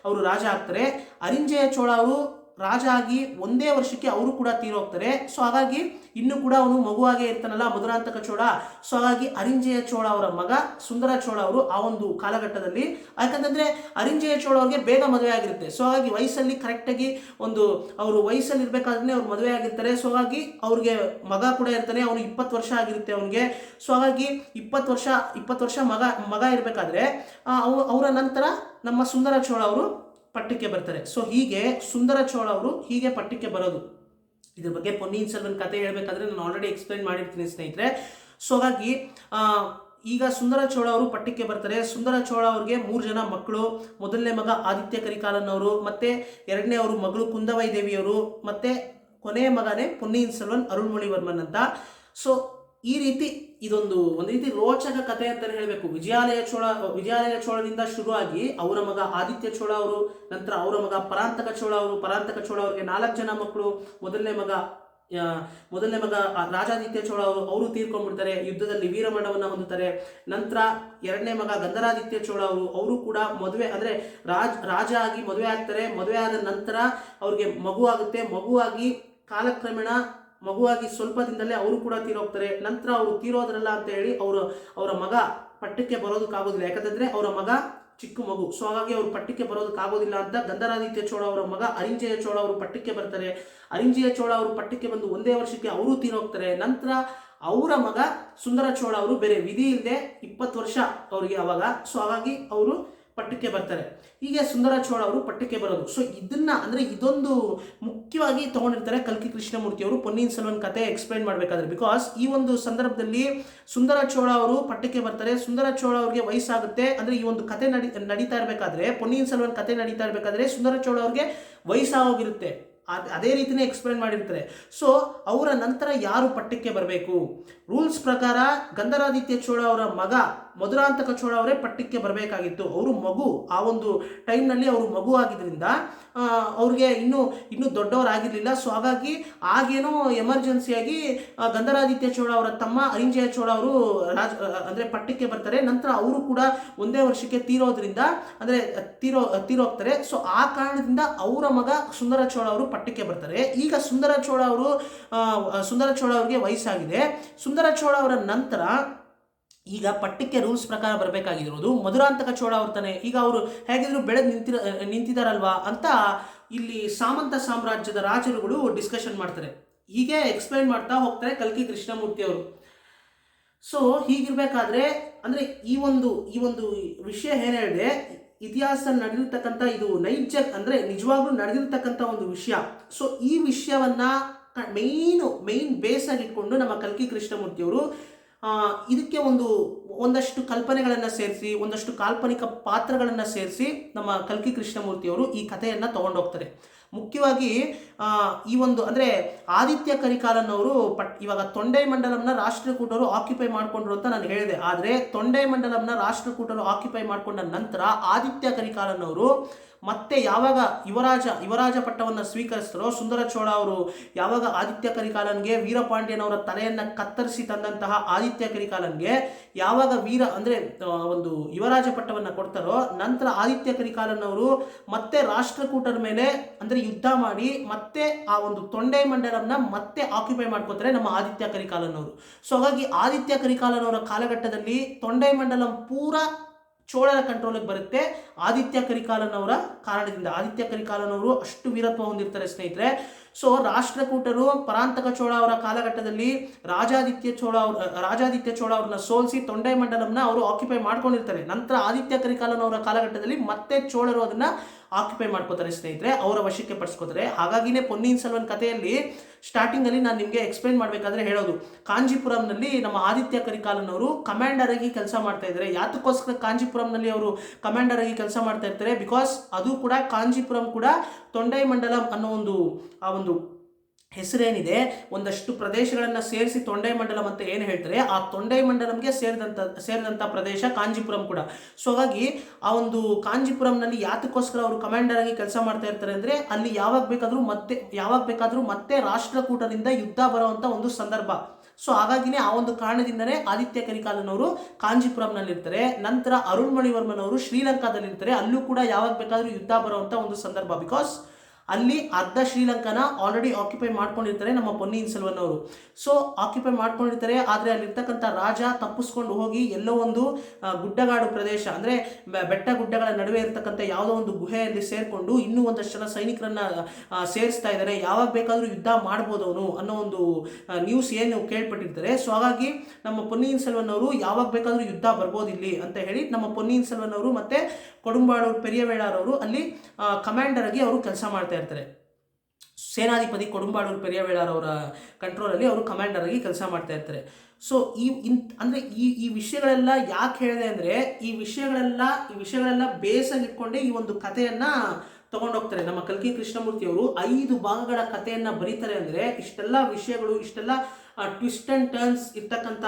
ಅವರು ರಾಜ ಆಗ್ತಾರೆ. ಅರಿಂಜೆಯ ಚೋಳ ಅವರು ರಾಜ ಆಗಿ ಒಂದೇ ವರ್ಷಕ್ಕೆ ಅವರು ಕೂಡ ತೀರೋಗ್ತಾರೆ. ಸೊ ಹಾಗಾಗಿ ಇನ್ನು ಕೂಡ ಅವನು ಮಗುವಾಗೇ ಇರ್ತಾನಲ್ಲ ಮಧುರಾಂತಕ ಚೋಳ. ಸೊ ಹಾಗಾಗಿ ಅರಿಂಜೆಯ ಚೋಳ ಅವರ ಮಗ ಸುಂದರ ಚೋಳ ಅವರು ಆ ಒಂದು ಕಾಲಘಟ್ಟದಲ್ಲಿ, ಯಾಕಂತಂದ್ರೆ ಅರಿಂಜೆಯ ಚೋಳ ಅವ್ರಿಗೆ ಬೇಗ ಮದುವೆ ಆಗಿರುತ್ತೆ. ಸೊ ಹಾಗಾಗಿ ವಯಸ್ಸಲ್ಲಿ ಕರೆಕ್ಟಾಗಿ ಅವರು ವಯಸ್ಸಲ್ಲಿ ಇರ್ಬೇಕಾದ್ರೆ ಅವ್ರು ಮದುವೆ ಆಗಿರ್ತಾರೆ. ಸೊ ಹಾಗಾಗಿ ಅವ್ರಿಗೆ ಮಗ ಕೂಡ ಇರ್ತಾನೆ, ಅವನು 20 ವರ್ಷ ಆಗಿರುತ್ತೆ ಅವನಿಗೆ. ಸೊ ಹಾಗಾಗಿ 20 ವರ್ಷ ಮಗ ಇರಬೇಕಾದ್ರೆ ಅವರ ನಂತರ ನಮ್ಮ ಸುಂದರ ಚೋಳ ಅವರು ಪಟ್ಟಕ್ಕೆ ಬರ್ತಾರೆ. ಸೊ ಹೀಗೆ ಸುಂದರ ಚೋಳ ಅವರು ಹೀಗೆ ಪಟ್ಟಕ್ಕೆ ಬರೋದು. ಇದ್ರ ಬಗ್ಗೆ ಪೊನ್ನಿಯಿನ್ ಸೆಲ್ವನ್ ಕಥೆ ಹೇಳ್ಬೇಕಾದ್ರೆ ನಾನು ಆಲ್ರೆಡಿ ಎಕ್ಸ್ಪ್ಲೈನ್ ಮಾಡಿರ್ತೀನಿ ಸ್ನೇಹಿತರೆ. ಸೊ ಹಾಗಾಗಿ ಈಗ ಸುಂದರ ಚೋಳ ಅವರು ಪಟ್ಟಕ್ಕೆ ಬರ್ತಾರೆ. ಸುಂದರ ಚೋಳ ಅವ್ರಿಗೆ 3 ಜನ ಮಕ್ಕಳು. ಮೊದಲನೇ ಮಗ ಆದಿತ್ಯ ಕರಿಕಾಲನ್ ಅವರು, ಮತ್ತೆ ಎರಡನೇ ಅವರು ಮಗಳು ಕುಂದವೈ ದೇವಿಯವರು, ಮತ್ತೆ ಕೊನೆಯ ಮಗನೇ ಪೊನ್ನಿಯಿನ್ ಸೆಲ್ವನ್ ಅರುಳ್ಮೊಳಿವರ್ಮನ್ ಅಂತ. ಸೊ ಈ ರೀತಿ ಒಂದು ರೀತಿ ರೋಚಕ ಕಥೆ ಅಂತಾನೆ ಹೇಳಬೇಕು. ವಿಜಯಾಲಯ ಚೋಳದಿಂದ ಶುರುವಾಗಿ ಅವರ ಮಗ ಆದಿತ್ಯ ಚೋಳ ಅವರು, ನಂತರ ಅವರ ಮಗ ಪರಾಂತಕ ಚೋಳ ಅವರು. ಪರಾಂತಕ ಚೋಳ ಅವರಿಗೆ 4 ಜನ ಮಕ್ಕಳು. ಮೊದಲನೇ ಮಗ ಮೊದಲನೇ ಮಗ ರಾಜಾದಿತ್ಯ ಚೋಳ ಅವರು ತೀರ್ಕೊಂಡ್ಬಿಡ್ತಾರೆ, ಯುದ್ಧದಲ್ಲಿ ವೀರಮರಣವನ್ನು ಹೊಂದುತ್ತಾರೆ. ನಂತರ ಎರಡನೇ ಮಗ ಗಂಧರಾದಿತ್ಯ ಚೋಳ ಅವರು ಕೂಡ ಮದುವೆ ಅಂದರೆ ರಾಜ ಆಗಿ ಮದುವೆ ಆಗ್ತಾರೆ. ಮದುವೆ ಆದ ನಂತರ ಅವ್ರಿಗೆ ಮಗು ಆಗುತ್ತೆ. ಮಗುವಾಗಿ ಕಾಲಕ್ರಮೇಣ ಮಗುವಾಗಿ ಸ್ವಲ್ಪ ದಿನದಲ್ಲೇ ಅವರು ಕೂಡ ತೀರೋಗ್ತಾರೆ. ನಂತರ ಅವರು ತೀರೋದ್ರಲ್ಲ ಅಂತ ಹೇಳಿ ಅವರ ಮಗ ಪಟ್ಟಕ್ಕೆ ಬರೋದಕ್ಕಾಗೋದಿಲ್ಲ, ಯಾಕಂತಂದ್ರೆ ಅವರ ಮಗ ಚಿಕ್ಕ ಮಗು. ಸೊ ಹಾಗಾಗಿ ಅವರು ಪಟ್ಟಕ್ಕೆ ಬರೋದಕ್ಕಾಗೋದಿಲ್ಲ ಅಂತ ಗಂಧರಾದಿತ್ಯ ಚೋಳ ಅವರ ಮಗ ಅರಿಂಜಯ ಚೋಳ ಅವರು ಪಟ್ಟಕ್ಕೆ ಬರ್ತಾರೆ. ಅರಿಂಜಯ ಚೋಳ ಅವರು ಪಟ್ಟಕ್ಕೆ ಬಂದು ಒಂದೇ ವರ್ಷಕ್ಕೆ ಅವರು ತೀರೋಗ್ತಾರೆ. ನಂತರ ಅವರ ಮಗ ಸುಂದರ ಚೋಳ ಅವರು ಬೇರೆ ವಿಧಿ ಇಲ್ಲದೆ 20 ವರ್ಷ ಅವರಿಗೆ ಅವಾಗ. ಸೊ ಹಾಗಾಗಿ ಅವರು ಪಟ್ಟಕ್ಕೆ ಬರ್ತಾರೆ. ಹೀಗೆ ಸುಂದರ ಚೋಳ ಅವರು ಪಟ್ಟಕ್ಕೆ ಬರೋದು. ಸೊ ಇದನ್ನ ಅಂದ್ರೆ ಇದೊಂದು ಮುಖ್ಯವಾಗಿ ತಗೊಂಡಿರ್ತಾರೆ ಕಲ್ಕಿ ಕೃಷ್ಣಮೂರ್ತಿ ಅವರು ಪೊನ್ನಿಯಿನ್ ಸೆಲ್ವನ್ ಕತೆ ಎಕ್ಸ್ಪ್ಲೈನ್ ಮಾಡಬೇಕಾದ್ರೆ. ಬಿಕಾಸ್ ಈ ಒಂದು ಸಂದರ್ಭದಲ್ಲಿ ಸುಂದರ ಚೋಳ ಅವರು ಪಟ್ಟಕ್ಕೆ ಬರ್ತಾರೆ. ಸುಂದರ ಚೋಳ ಅವರಿಗೆ ವಯಸ್ಸಾಗುತ್ತೆ. ಅಂದ್ರೆ ಈ ಒಂದು ಕತೆ ನಡೀತಾ ಇರಬೇಕಾದ್ರೆ, ಪೊನ್ನಿಯಿನ್ ಸೆಲ್ವನ್ ಕತೆ ನಡೀತಾ ಇರಬೇಕಾದ್ರೆ ಸುಂದರ ಚೋಳ ಅವ್ರಿಗೆ ವಯಸ್ಸಾಗೋಗಿರುತ್ತೆ. ಅದೇ ರೀತಿನೇ ಎಕ್ಸ್ಪ್ಲೈನ್ ಮಾಡಿರ್ತಾರೆ. ಸೊ ಅವರ ನಂತರ ಯಾರು ಪಟ್ಟಕ್ಕೆ ಬರಬೇಕು? ರೂಲ್ಸ್ ಪ್ರಕಾರ ಗಂಧರಾದಿತ್ಯ ಚೋಳ ಅವರ ಮಗ ಮಧುರಾಂತಕ ಚೋಳ ಅವರೇ ಪಟ್ಟಕ್ಕೆ ಬರಬೇಕಾಗಿತ್ತು. ಅವರು ಮಗು, ಆ ಒಂದು ಟೈಮ್ನಲ್ಲಿ ಅವರು ಮಗು ಆಗಿದ್ದರಿಂದ ಅವ್ರಿಗೆ ಇನ್ನೂ ದೊಡ್ಡವರಾಗಿರಲಿಲ್ಲ. ಸೊ ಹಾಗಾಗಿ ಆಗೇನೋ ಎಮರ್ಜೆನ್ಸಿಯಾಗಿ ಗಂಧರಾದಿತ್ಯ ಚೋಳ ಅವರ ತಮ್ಮ ಅರಿಂಜಯ ಚೋಳ ಅವರು ಅಂದರೆ ಪಟ್ಟಕ್ಕೆ ಬರ್ತಾರೆ. ನಂತರ ಅವರು ಕೂಡ ಒಂದೇ ವರ್ಷಕ್ಕೆ ತೀರೋದ್ರಿಂದ ಅಂದರೆ ತೀರೋಗ್ತಾರೆ. ಸೊ ಆ ಕಾರಣದಿಂದ ಅವರ ಮಗ ಸುಂದರ ಚೋಳ ಅವರು ಪಟ್ಟಕ್ಕೆ ಬರ್ತಾರೆ. ಈಗ ಸುಂದರ ಚೋಳ ಅವರಿಗೆ ವಯಸ್ಸಾಗಿದೆ. ಸುಂದರ ಚೋಳ ಅವರ ನಂತರ ಈಗ ಪಟ್ಟಕ್ಕೆ ರೂಲ್ಸ್ ಪ್ರಕಾರ ಬರಬೇಕಾಗಿರೋದು ಮಧುರಾಂತಕ ಚೋಳ ಅವ್ರ ತಾನೆ. ಈಗ ಅವರು ಹೇಗಿದ್ರು ಬೆಳೆದು ನಿಂತಿದಾರಲ್ವಾ ಅಂತ ಇಲ್ಲಿ ಸಾಮಂತ ಸಾಮ್ರಾಜ್ಯದ ರಾಜರುಗಳು ಡಿಸ್ಕಷನ್ ಮಾಡ್ತಾರೆ. ಹೀಗೆ ಎಕ್ಸ್ಪ್ಲೈನ್ ಮಾಡ್ತಾ ಹೋಗ್ತಾರೆ ಕಲ್ಕಿ ಕೃಷ್ಣಮೂರ್ತಿ ಅವರು. ಸೊ ಹೀಗಿರ್ಬೇಕಾದ್ರೆ ಅಂದ್ರೆ ಈ ಒಂದು ವಿಷಯ ಏನ್ ಹೇಳಿದೆ, ಇತಿಹಾಸದಲ್ಲಿ ನಡೆದಿರ್ತಕ್ಕಂಥ ಇದು ನೈಜ ಅಂದ್ರೆ ನಿಜವಾಗ್ಲೂ ನಡೆದಿರ್ತಕ್ಕಂಥ ಒಂದು ವಿಷಯ. ಸೊ ಈ ವಿಷಯವನ್ನ ಮೇನ್ ಬೇಸ್ ಆಗಿ ಇಟ್ಕೊಂಡು ನಮ್ಮ ಕಲ್ಕಿ ಕೃಷ್ಣಮೂರ್ತಿಯವರು ಇದಕ್ಕೆ ಒಂದಷ್ಟು ಕಲ್ಪನೆಗಳನ್ನು ಸೇರಿಸಿ, ಒಂದಷ್ಟು ಕಾಲ್ಪನಿಕ ಪಾತ್ರಗಳನ್ನು ಸೇರಿಸಿ ನಮ್ಮ ಕಲ್ಕಿ ಕೃಷ್ಣಮೂರ್ತಿಯವರು ಈ ಕಥೆಯನ್ನು ತಗೊಂಡೋಗ್ತಾರೆ. ಮುಖ್ಯವಾಗಿ ಈ ಒಂದು ಅಂದರೆ ಆದಿತ್ಯ ಕರಿಕಾಲನ್ ಅವರು ಇವಾಗ ತೊಂಡೈ ಮಂಡಲಂನ ರಾಷ್ಟ್ರಕೂಟರು ಆಕ್ಯುಪೈ ಮಾಡಿಕೊಂಡ್ರು ಅಂತ ನಾನು ಹೇಳಿದೆ. ಆದರೆ ತೊಂಡೈ ಮಂಡಲಂನ ರಾಷ್ಟ್ರಕೂಟರು ಆಕ್ಯುಪೈ ಮಾಡಿಕೊಂಡ ನಂತರ ಆದಿತ್ಯ ಕರಿಕಾಲನ್ ಅವರು ಮತ್ತೆ ಯಾವಾಗ ಯುವರಾಜ ಪಟ್ಟವನ್ನು ಸ್ವೀಕರಿಸ್ತಾರೋ, ಸುಂದರ ಚೋಳ ಅವರು ಯಾವಾಗ ಆದಿತ್ಯ ಕರಿಕಾಲನ್ಗೆ ವೀರಪಾಂಡ್ಯನವರ ತಲೆಯನ್ನು ಕತ್ತರಿಸಿ ತಂದಂತಹ ಆದಿತ್ಯ ಕರಿಕಾಲನ್ಗೆ ಯಾವಾಗ ಒಂದು ಯುವರಾಜ ಪಟ್ಟವನ್ನು ಕೊಡ್ತಾರೋ, ನಂತರ ಆದಿತ್ಯ ಕರಿಕಾಲನ್ ಅವರು ಮತ್ತೆ ರಾಷ್ಟ್ರಕೂಟರ ಮೇಲೆ ಅಂದ್ರೆ ಯುದ್ಧ ಮಾಡಿ ಮತ್ತೆ ಆ ಒಂದು ತೊಂಡೈ ಮಂಡಲಂನ ಮತ್ತೆ ಆಕ್ಯುಪೈ ಮಾಡ್ಕೋತಾರೆ ನಮ್ಮ ಆದಿತ್ಯ ಕರಿಕಾಲನ್ ಅವರು. ಸೊ ಹಾಗಾಗಿ ಆದಿತ್ಯ ಕರಿಕಾಲನ್ ಅವರ ಕಾಲಘಟ್ಟದಲ್ಲಿ ತೊಂಡೈ ಮಂಡಲಂ ಪೂರಾ ಚೋಳರ ಕಂಟ್ರೋಲಿಗೆ ಬರುತ್ತೆ ಆದಿತ್ಯ ಕರಿಕಾಲನ್ ಅವರ ಕಾರಣದಿಂದ. ಆದಿತ್ಯ ಕರಿಕಾಲನ್ ಅವರು ಅಷ್ಟು ವೀರತ್ವ ಹೊಂದಿರ್ತಾರೆ ಸ್ನೇಹಿತರೆ. ಸೊ ರಾಷ್ಟ್ರಕೂಟರು ಪರಾಂತಕ ಚೋಳ ಅವರ ಕಾಲಘಟ್ಟದಲ್ಲಿ ರಾಜಾದಿತ್ಯ ಚೋಳ ಅವ್ರನ್ನ ಸೋಲಿಸಿ ತೊಂಡೈ ಮಂಡಲಂನ ಅವರು ಆಕ್ಯುಪೈ ಮಾಡ್ಕೊಂಡಿರ್ತಾರೆ. ನಂತರ ಆದಿತ್ಯ ಕರಿಕಾಲನ್ ಅವರ ಕಾಲಘಟ್ಟದಲ್ಲಿ ಮತ್ತೆ ಚೋಳರು ಅದನ್ನ ಆಕ್ಯುಪೈ ಮಾಡ್ಕೋತಾರೆ ಸ್ನೇಹಿತರೆ, ಅವರ ವಶಕ್ಕೆ ಪಡಿಸ್ಕೋತಾರೆ. ಹಾಗಾಗಿನೇ ಪೊನ್ನಿಯಿನ್ ಸೆಲ್ವನ್ ಕಥೆಯಲ್ಲಿ ಸ್ಟಾರ್ಟಿಂಗ್ ಅಲ್ಲಿ ನಾನು ನಿಮಗೆ ಎಕ್ಸ್ಪ್ಲೈನ್ ಮಾಡಬೇಕಾದ್ರೆ ಹೇಳೋದು, ಕಾಂಜಿಪುರಂನಲ್ಲಿ ನಮ್ಮ ಆದಿತ್ಯ ಕರಿಕಾಲನ್ ಅವರು ಕಮಾಂಡರ್ ಆಗಿ ಕೆಲಸ ಮಾಡ್ತಾ ಇದ್ದಾರೆ. ಯಾತಕ್ಕೋಸ್ಕರ ಕಾಂಜಿಪುರಂನಲ್ಲಿ ಅವರು ಕಮಾಂಡರ್ ಆಗಿ ಕೆಲಸ ಮಾಡ್ತಾ ಇರ್ತಾರೆ? ಬಿಕಾಸ್ ಅದು ಕೂಡ ಕಾಂಜಿಪುರಂ ಕೂಡ ತೊಂಡೈ ಮಂಡಲಂ ಅನ್ನೋ ಒಂದು ಹೆಸರೇನಿದೆ, ಒಂದಷ್ಟು ಪ್ರದೇಶಗಳನ್ನು ಸೇರಿಸಿ ತೊಂಡೈ ಮಂಡಲಂ ಅಂತ ಏನು ಹೇಳ್ತಾರೆ, ಆ ತೊಂಡೈ ಮಂಡಲಂಗೆ ಸೇರಿದಂಥ ಪ್ರದೇಶ ಕಾಂಜಿಪುರಂ ಕೂಡ. ಸೊ ಹಾಗಾಗಿ ಆ ಒಂದು ಕಾಂಜಿಪುರಂನಲ್ಲಿ ಯಾತಕ್ಕೋಸ್ಕರ ಅವರು ಕಮಾಂಡರ್ ಆಗಿ ಕೆಲಸ ಮಾಡ್ತಾ ಇರ್ತಾರೆ ಅಂದ್ರೆ, ಅಲ್ಲಿ ಯಾವಾಗ ಬೇಕಾದ್ರೂ ಮತ್ತೆ ರಾಷ್ಟ್ರಕೂಟರಿಂದ ಯುದ್ಧ ಬರುವಂತ ಒಂದು ಸಂದರ್ಭ. ಸೊ ಹಾಗಾಗಿನೇ ಆ ಒಂದು ಕಾರಣದಿಂದನೇ ಆದಿತ್ಯ ಕರಿಕಾಲನ್ ಅವರು ಕಾಂಜಿಪುರಂನಲ್ಲಿ ಇರ್ತಾರೆ. ನಂತರ ಅರುಣ್ಮೊಳಿವರ್ಮನ್ ಅವರು ಶ್ರೀಲಂಕಾದಲ್ಲಿ ಇರ್ತಾರೆ. ಅಲ್ಲೂ ಕೂಡ ಯಾವಾಗ ಬೇಕಾದ್ರೂ ಯುದ್ಧ ಬರುವಂತ ಒಂದು ಸಂದರ್ಭ. ಬಿಕಾಸ್ ಅಲ್ಲಿ ಅರ್ಧ ಶ್ರೀಲಂಕಾನ ಆಲ್ರೆಡಿ ಆಕ್ಯುಪೈ ಮಾಡ್ಕೊಂಡಿರ್ತಾರೆ ನಮ್ಮ ಪೊನ್ನಿಯಿನ್ ಸೆಲ್ವನ್ ಅವರು. ಸೊ ಆಕ್ಯುಪೈ ಮಾಡ್ಕೊಂಡಿರ್ತಾರೆ. ಆದರೆ ಅಲ್ಲಿರ್ತಕ್ಕಂಥ ರಾಜ ತಪ್ಪಿಸ್ಕೊಂಡು ಹೋಗಿ ಎಲ್ಲೋ ಒಂದು ಗುಡ್ಡಗಾಡು ಪ್ರದೇಶ ಅಂದ್ರೆ ಬೆಟ್ಟ ಗುಡ್ಡಗಳ ನಡುವೆ ಇರ್ತಕ್ಕಂಥ ಯಾವುದೋ ಒಂದು ಗುಹೆಯಲ್ಲಿ ಸೇರ್ಕೊಂಡು ಇನ್ನೂ ಒಂದಷ್ಟು ಜನ ಸೈನಿಕರನ್ನ ಸೇರಿಸ್ತಾ ಇದ್ದಾರೆ. ಯಾವಾಗ ಬೇಕಾದ್ರೂ ಯುದ್ಧ ಮಾಡ್ಬೋದು ಅವನು ಅನ್ನೋ ಒಂದು ನ್ಯೂಸ್ ಏನು ಕೇಳ್ಪಟ್ಟಿರ್ತಾರೆ. ಸೊ ಹಾಗಾಗಿ ನಮ್ಮ ಪೊನ್ನಿಯಿನ್ ಸೆಲ್ವನ್ ಅವರು ಯಾವಾಗ ಬೇಕಾದ್ರೂ ಯುದ್ಧ ಬರ್ಬೋದು ಇಲ್ಲಿ ಅಂತ ಹೇಳಿ ನಮ್ಮ ಪೊನ್ನಿಯಿನ್ ಸೆಲ್ವನ್ ಅವರು ಮತ್ತೆ ಕೊಡುಂಬಾಳೂರು ಪೆರಿಯವೇಳಾರ್ ಅವರು ಅಲ್ಲಿ ಕಮಾಂಡರ್ ಆಗಿ ಅವರು ಕೆಲಸ ಮಾಡ್ತಾ ಇರ್ತಾರೆ. ಸೇನಾಧಿಪತಿ ಕೊಡುಂಬಾಳೂರು ಪೆರಿಯವೇಳಾರ್ ಅವರ ಕಂಟ್ರೋಲಲ್ಲಿ ಅವರು ಕಮಾಂಡರ್ ಆಗಿ ಕೆಲಸ ಮಾಡ್ತಾ ಇರ್ತಾರೆ. ಸೊ ಈ ವಿಷಯಗಳೆಲ್ಲ ಯಾಕೆ ಹೇಳಿದೆ ಅಂದ್ರೆ, ಈ ವಿಷಯಗಳೆಲ್ಲ ಬೇಸಾಗಿ ಇಟ್ಕೊಂಡೆ ಈ ಒಂದು ಕಥೆಯನ್ನ ತಗೊಂಡೋಗ್ತಾರೆ ನಮ್ಮ ಕಲ್ಕಿ ಕೃಷ್ಣಮೂರ್ತಿ ಅವರು. 5 ಭಾಗಗಳ ಕಥೆಯನ್ನ ಬರೀತಾರೆ ಅಂದ್ರೆ, ಇಷ್ಟೆಲ್ಲ ವಿಷಯಗಳು, ಇಷ್ಟೆಲ್ಲ ಟ್ವಿಸ್ಟ್ ಅಂಡ್ ಟರ್ನ್ಸ್ ಇರ್ತಕ್ಕಂಥ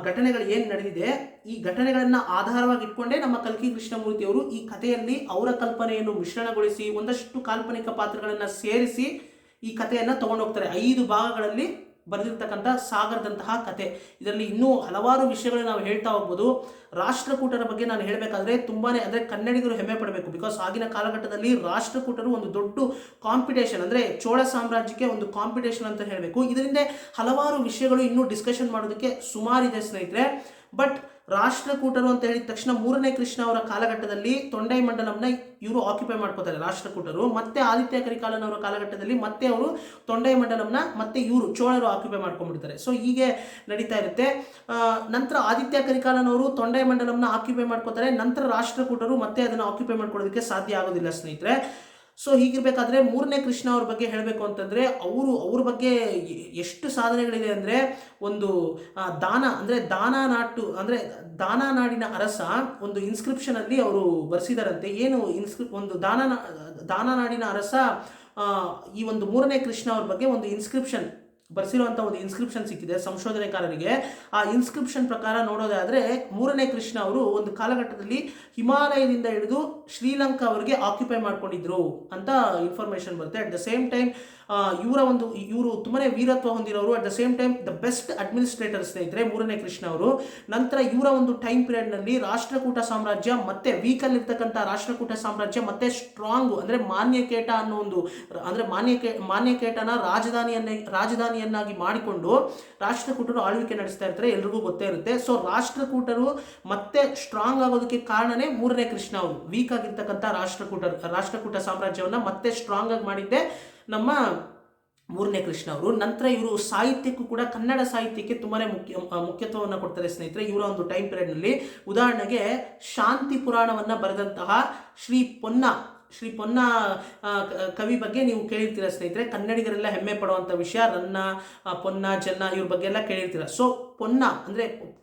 ಘಟನೆಗಳು ಏನು ನಡೆದಿದೆ, ಈ ಘಟನೆಗಳನ್ನ ಆಧಾರವಾಗಿ ಇಟ್ಕೊಂಡೇ ನಮ್ಮ ಕಲ್ಕಿ ಕೃಷ್ಣಮೂರ್ತಿ ಅವರು ಈ ಕಥೆಯಲ್ಲಿ ಅವರ ಕಲ್ಪನೆಯನ್ನು ಮಿಶ್ರಣಗೊಳಿಸಿ ಒಂದಷ್ಟು ಕಾಲ್ಪನಿಕ ಪಾತ್ರಗಳನ್ನ ಸೇರಿಸಿ ಈ ಕಥೆಯನ್ನು ತಗೊಂಡೋಗ್ತಾರೆ. 5 ಭಾಗಗಳಲ್ಲಿ ಬರೆದಿರ್ತಕ್ಕಂಥ ಸಾಗರದಂತಹ ಕತೆ. ಇದರಲ್ಲಿ ಇನ್ನೂ ಹಲವಾರು ವಿಷಯಗಳು ನಾವು ಹೇಳ್ತಾ ಹೋಗ್ಬೋದು. ರಾಷ್ಟ್ರಕೂಟರ ಬಗ್ಗೆ ನಾನು ಹೇಳಬೇಕಾದ್ರೆ ತುಂಬಾನೇ ಅಂದರೆ ಕನ್ನಡಿಗರು ಹೆಮ್ಮೆ ಪಡಬೇಕು. ಬಿಕಾಸ್ ಆಗಿನ ಕಾಲಘಟ್ಟದಲ್ಲಿ ರಾಷ್ಟ್ರಕೂಟರು ಒಂದು ದೊಡ್ಡ ಕಾಂಪಿಟೇಷನ್, ಅಂದರೆ ಚೋಳ ಸಾಮ್ರಾಜ್ಯಕ್ಕೆ ಒಂದು ಕಾಂಪಿಟೇಷನ್ ಅಂತ ಹೇಳಬೇಕು. ಇದರಿಂದ ಹಲವಾರು ವಿಷಯಗಳು ಇನ್ನೂ ಡಿಸ್ಕಷನ್ ಮಾಡೋದಕ್ಕೆ ಸುಮಾರಿದೆ ಸ್ನೇಹಿತರೆ. ಬಟ್ ರಾಷ್ಟ್ರಕೂಟರು ಅಂತ ಹೇಳಿದ ತಕ್ಷಣ 3ನೇ ಕೃಷ್ಣ ಅವರ ಕಾಲಘಟ್ಟದಲ್ಲಿ ತೊಂಡೈಮಂಡಲಂನ ಇವರು ಆಕ್ಯುಪೈ ಮಾಡ್ಕೋತಾರೆ ರಾಷ್ಟ್ರಕೂಟರು. ಮತ್ತೆ ಆದಿತ್ಯ ಕರಿಕಾಲನ್ ಅವರ ಕಾಲಘಟ್ಟದಲ್ಲಿ ಮತ್ತೆ ಅವರು ತೊಂಡೈಮಂಡಲಂನ ಮತ್ತೆ ಇವರು ಚೋಳರು ಆಕ್ಯುಪೈ ಮಾಡ್ಕೊಂಡ್ಬಿಡ್ತಾರೆ. ಸೊ ಹೀಗೆ ನಡೀತಾ ಇರುತ್ತೆ. ನಂತರ ಆದಿತ್ಯ ಕರಿಕಾಲನ್ ಅವರು ತೊಂಡೈಮಂಡಲಂನ ಆಕ್ಯುಪೈ ಮಾಡ್ಕೋತಾರೆ. ನಂತರ ರಾಷ್ಟ್ರಕೂಟರು ಮತ್ತೆ ಅದನ್ನು ಆಕ್ಯುಪೈ ಮಾಡ್ಕೊಳ್ಳೋದಕ್ಕೆ ಸಾಧ್ಯ ಆಗೋದಿಲ್ಲ ಸ್ನೇಹಿತರೆ. ಸೊ ಹೀಗಿರಬೇಕಾದ್ರೆ 3ನೇ ಕೃಷ್ಣ ಅವ್ರ ಬಗ್ಗೆ ಹೇಳಬೇಕು ಅಂತಂದರೆ ಅವ್ರ ಬಗ್ಗೆ ಎಷ್ಟು ಸಾಧನೆಗಳಿದೆ ಅಂದರೆ, ಒಂದು ದಾನ ನಾಡಿನ ಅರಸ ಒಂದು ಇನ್ಸ್ಕ್ರಿಪ್ಷನಲ್ಲಿ ಅವರು ಬರೆಸಿದಾರಂತೆ. ಏನು ಒಂದು ದಾನ ನಾಡಿನ ಅರಸ ಈ ಒಂದು 3ನೇ ಕೃಷ್ಣ ಅವ್ರ ಬಗ್ಗೆ ಒಂದು ಇನ್ಸ್ಕ್ರಿಪ್ಷನ್ ಬರೆಸಿರುವಂಥ ಒಂದು ಇನ್ಸ್ಕ್ರಿಪ್ಷನ್ ಸಿಕ್ಕಿದೆ ಸಂಶೋಧನೆಕಾರರಿಗೆ. ಆ ಇನ್ಸ್ಕ್ರಿಪ್ಷನ್ ಪ್ರಕಾರ ನೋಡೋದಾದರೆ 3ನೇ ಕೃಷ್ಣ ಅವರು ಒಂದು ಕಾಲಘಟ್ಟದಲ್ಲಿ ಹಿಮಾಲಯದಿಂದ ಹಿಡಿದು ಶ್ರೀಲಂಕಾ ಅವರಿಗೆ ಆಕ್ಯುಪೈ ಮಾಡ್ಕೊಂಡಿದ್ರು ಅಂತ ಇನ್ಫಾರ್ಮೇಷನ್ ಬರುತ್ತೆ. ಅಟ್ ದ ಸೇಮ್ ಟೈಮ್ ಇವರು ತುಂಬಾ ವೀರತ್ವ ಹೊಂದಿರೋರು. At the same time the best administrator ಸ್ನೇಹಿತರೆ 3ನೇ ಕೃಷ್ಣ ಅವರು. ನಂತರ ಇವರ ಒಂದು ಟೈಮ್ ಪೀರಿಯಡ್ನಲ್ಲಿ ರಾಷ್ಟ್ರಕೂಟ ಸಾಮ್ರಾಜ್ಯ ಮತ್ತೆ ವೀಕಲ್ಲಿರ್ತಕ್ಕಂಥ ರಾಷ್ಟ್ರಕೂಟ ಸಾಮ್ರಾಜ್ಯ ಮತ್ತೆ ಸ್ಟ್ರಾಂಗು ಅಂದರೆ ಮಾನ್ಯಕೇಟ ಅನ್ನೋ ಒಂದು ಅಂದರೆ ಮಾನ್ಯಕೇಟನ ರಾಜಧಾನಿಯನ್ನಾಗಿ ಮಾಡಿಕೊಂಡು ರಾಷ್ಟ್ರಕೂಟರು ಆಳ್ವಿಕೆ ನಡೆಸ್ತಾ ಇರ್ತಾರೆ, ಎಲ್ರಿಗೂ ಗೊತ್ತೇ ಇರುತ್ತೆ. ಸೊ ರಾಷ್ಟ್ರಕೂಟರು ಮತ್ತೆ ಸ್ಟ್ರಾಂಗ್ ಆಗೋದಕ್ಕೆ ಕಾರಣನೇ 3ನೇ ಕೃಷ್ಣ ಅವರು. ವೀಕ್ ಆಗಿರ್ತಕ್ಕಂಥ ರಾಷ್ಟ್ರಕೂಟ ಸಾಮ್ರಾಜ್ಯವನ್ನ ಮತ್ತೆ ಸ್ಟ್ರಾಂಗ್ ಆಗಿ ಮಾಡಿದ್ದೆ ನಮ್ಮ 3ನೇ ಕೃಷ್ಣ ಅವರು. ನಂತರ ಇವರು ಸಾಹಿತ್ಯಕ್ಕೂ ಕೂಡ ಕನ್ನಡ ಸಾಹಿತ್ಯಕ್ಕೆ ತುಂಬಾ ಮುಖ್ಯತ್ವವನ್ನು ಕೊಡ್ತಾರೆ ಸ್ನೇಹಿತರೆ ಇವರ ಒಂದು ಟೈಮ್ ಪೀರಿಯಡ್ನಲ್ಲಿ. ಉದಾಹರಣೆಗೆ ಶಾಂತಿ ಪುರಾಣವನ್ನು ಬರೆದಂತಹ ಶ್ರೀ ಪೊನ್ನ ಕವಿ ಬಗ್ಗೆ ನೀವು ಕೇಳಿರ್ತೀರ ಸ್ನೇಹಿತರೆ. ಕನ್ನಡಿಗರೆಲ್ಲ ಹೆಮ್ಮೆ ಪಡುವಂಥ ವಿಷಯ. ರನ್ನ, ಪೊನ್ನ, ಜನ್ನ ಇವ್ರ ಬಗ್ಗೆ ಎಲ್ಲ ಕೇಳಿರ್ತೀರ. ಸೊ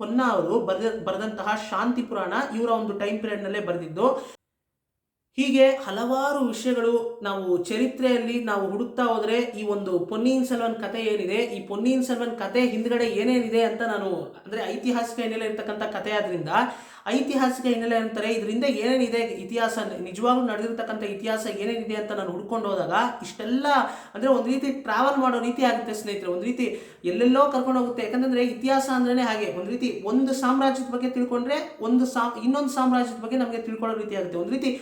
ಪೊನ್ನ ಅವರು ಬರೆದಂತಹ ಶಾಂತಿ ಪುರಾಣ ಇವರ ಒಂದು ಟೈಮ್ ಪೀರಿಯಡ್ನಲ್ಲೇ ಬರೆದಿದ್ದು. ಹೀಗೆ ಹಲವಾರು ವಿಷಯಗಳು ನಾವು ಚರಿತ್ರೆಯಲ್ಲಿ ನಾವು ಹುಡುಕ್ತಾ ಹೋದರೆ ಈ ಒಂದು ಪೊನ್ನಿಯಿನ್ ಸೆಲ್ವನ್ ಕತೆ ಏನಿದೆ, ಈ ಪೊನ್ನಿಯಿನ್ ಸೆಲ್ವನ್ ಕತೆ ಹಿಂದ್ಗಡೆ ಏನೇನಿದೆ ಅಂತ ನಾನು ಅಂದರೆ ಐತಿಹಾಸಿಕ ಹಿನ್ನೆಲೆ ಇರ್ತಕ್ಕಂಥ ಕತೆ ಆದ್ರಿಂದ ಐತಿಹಾಸಿಕ ಹಿನ್ನೆಲೆ ಅಂತಾರೆ. ಇದರಿಂದ ಏನೇನಿದೆ ಇತಿಹಾಸ, ನಿಜವಾಗ್ಲೂ ನಡೆದಿರ್ತಕ್ಕಂಥ ಇತಿಹಾಸ ಏನೇನಿದೆ ಅಂತ ನಾನು ಹುಡ್ಕೊಂಡು ಹೋದಾಗ ಇಷ್ಟೆಲ್ಲ ಅಂದರೆ ಒಂದು ರೀತಿ ಟ್ರಾವೆಲ್ ಮಾಡೋ ರೀತಿ ಆಗುತ್ತೆ ಸ್ನೇಹಿತರೆ. ಒಂದು ರೀತಿ ಎಲ್ಲೆಲ್ಲೋ ಕರ್ಕೊಂಡು ಹೋಗುತ್ತೆ. ಯಾಕಂತಂದರೆ ಇತಿಹಾಸ ಅಂದ್ರೇ ಹಾಗೆ ಒಂದು ರೀತಿ ಒಂದು ಸಾಮ್ರಾಜ್ಯದ ಬಗ್ಗೆ ತಿಳ್ಕೊಂಡ್ರೆ ಇನ್ನೊಂದು ಸಾಮ್ರಾಜ್ಯದ ಬಗ್ಗೆ ನಮಗೆ ತಿಳ್ಕೊಳ್ಳೋ ರೀತಿ ಆಗುತ್ತೆ. ಒಂದು ರೀತಿ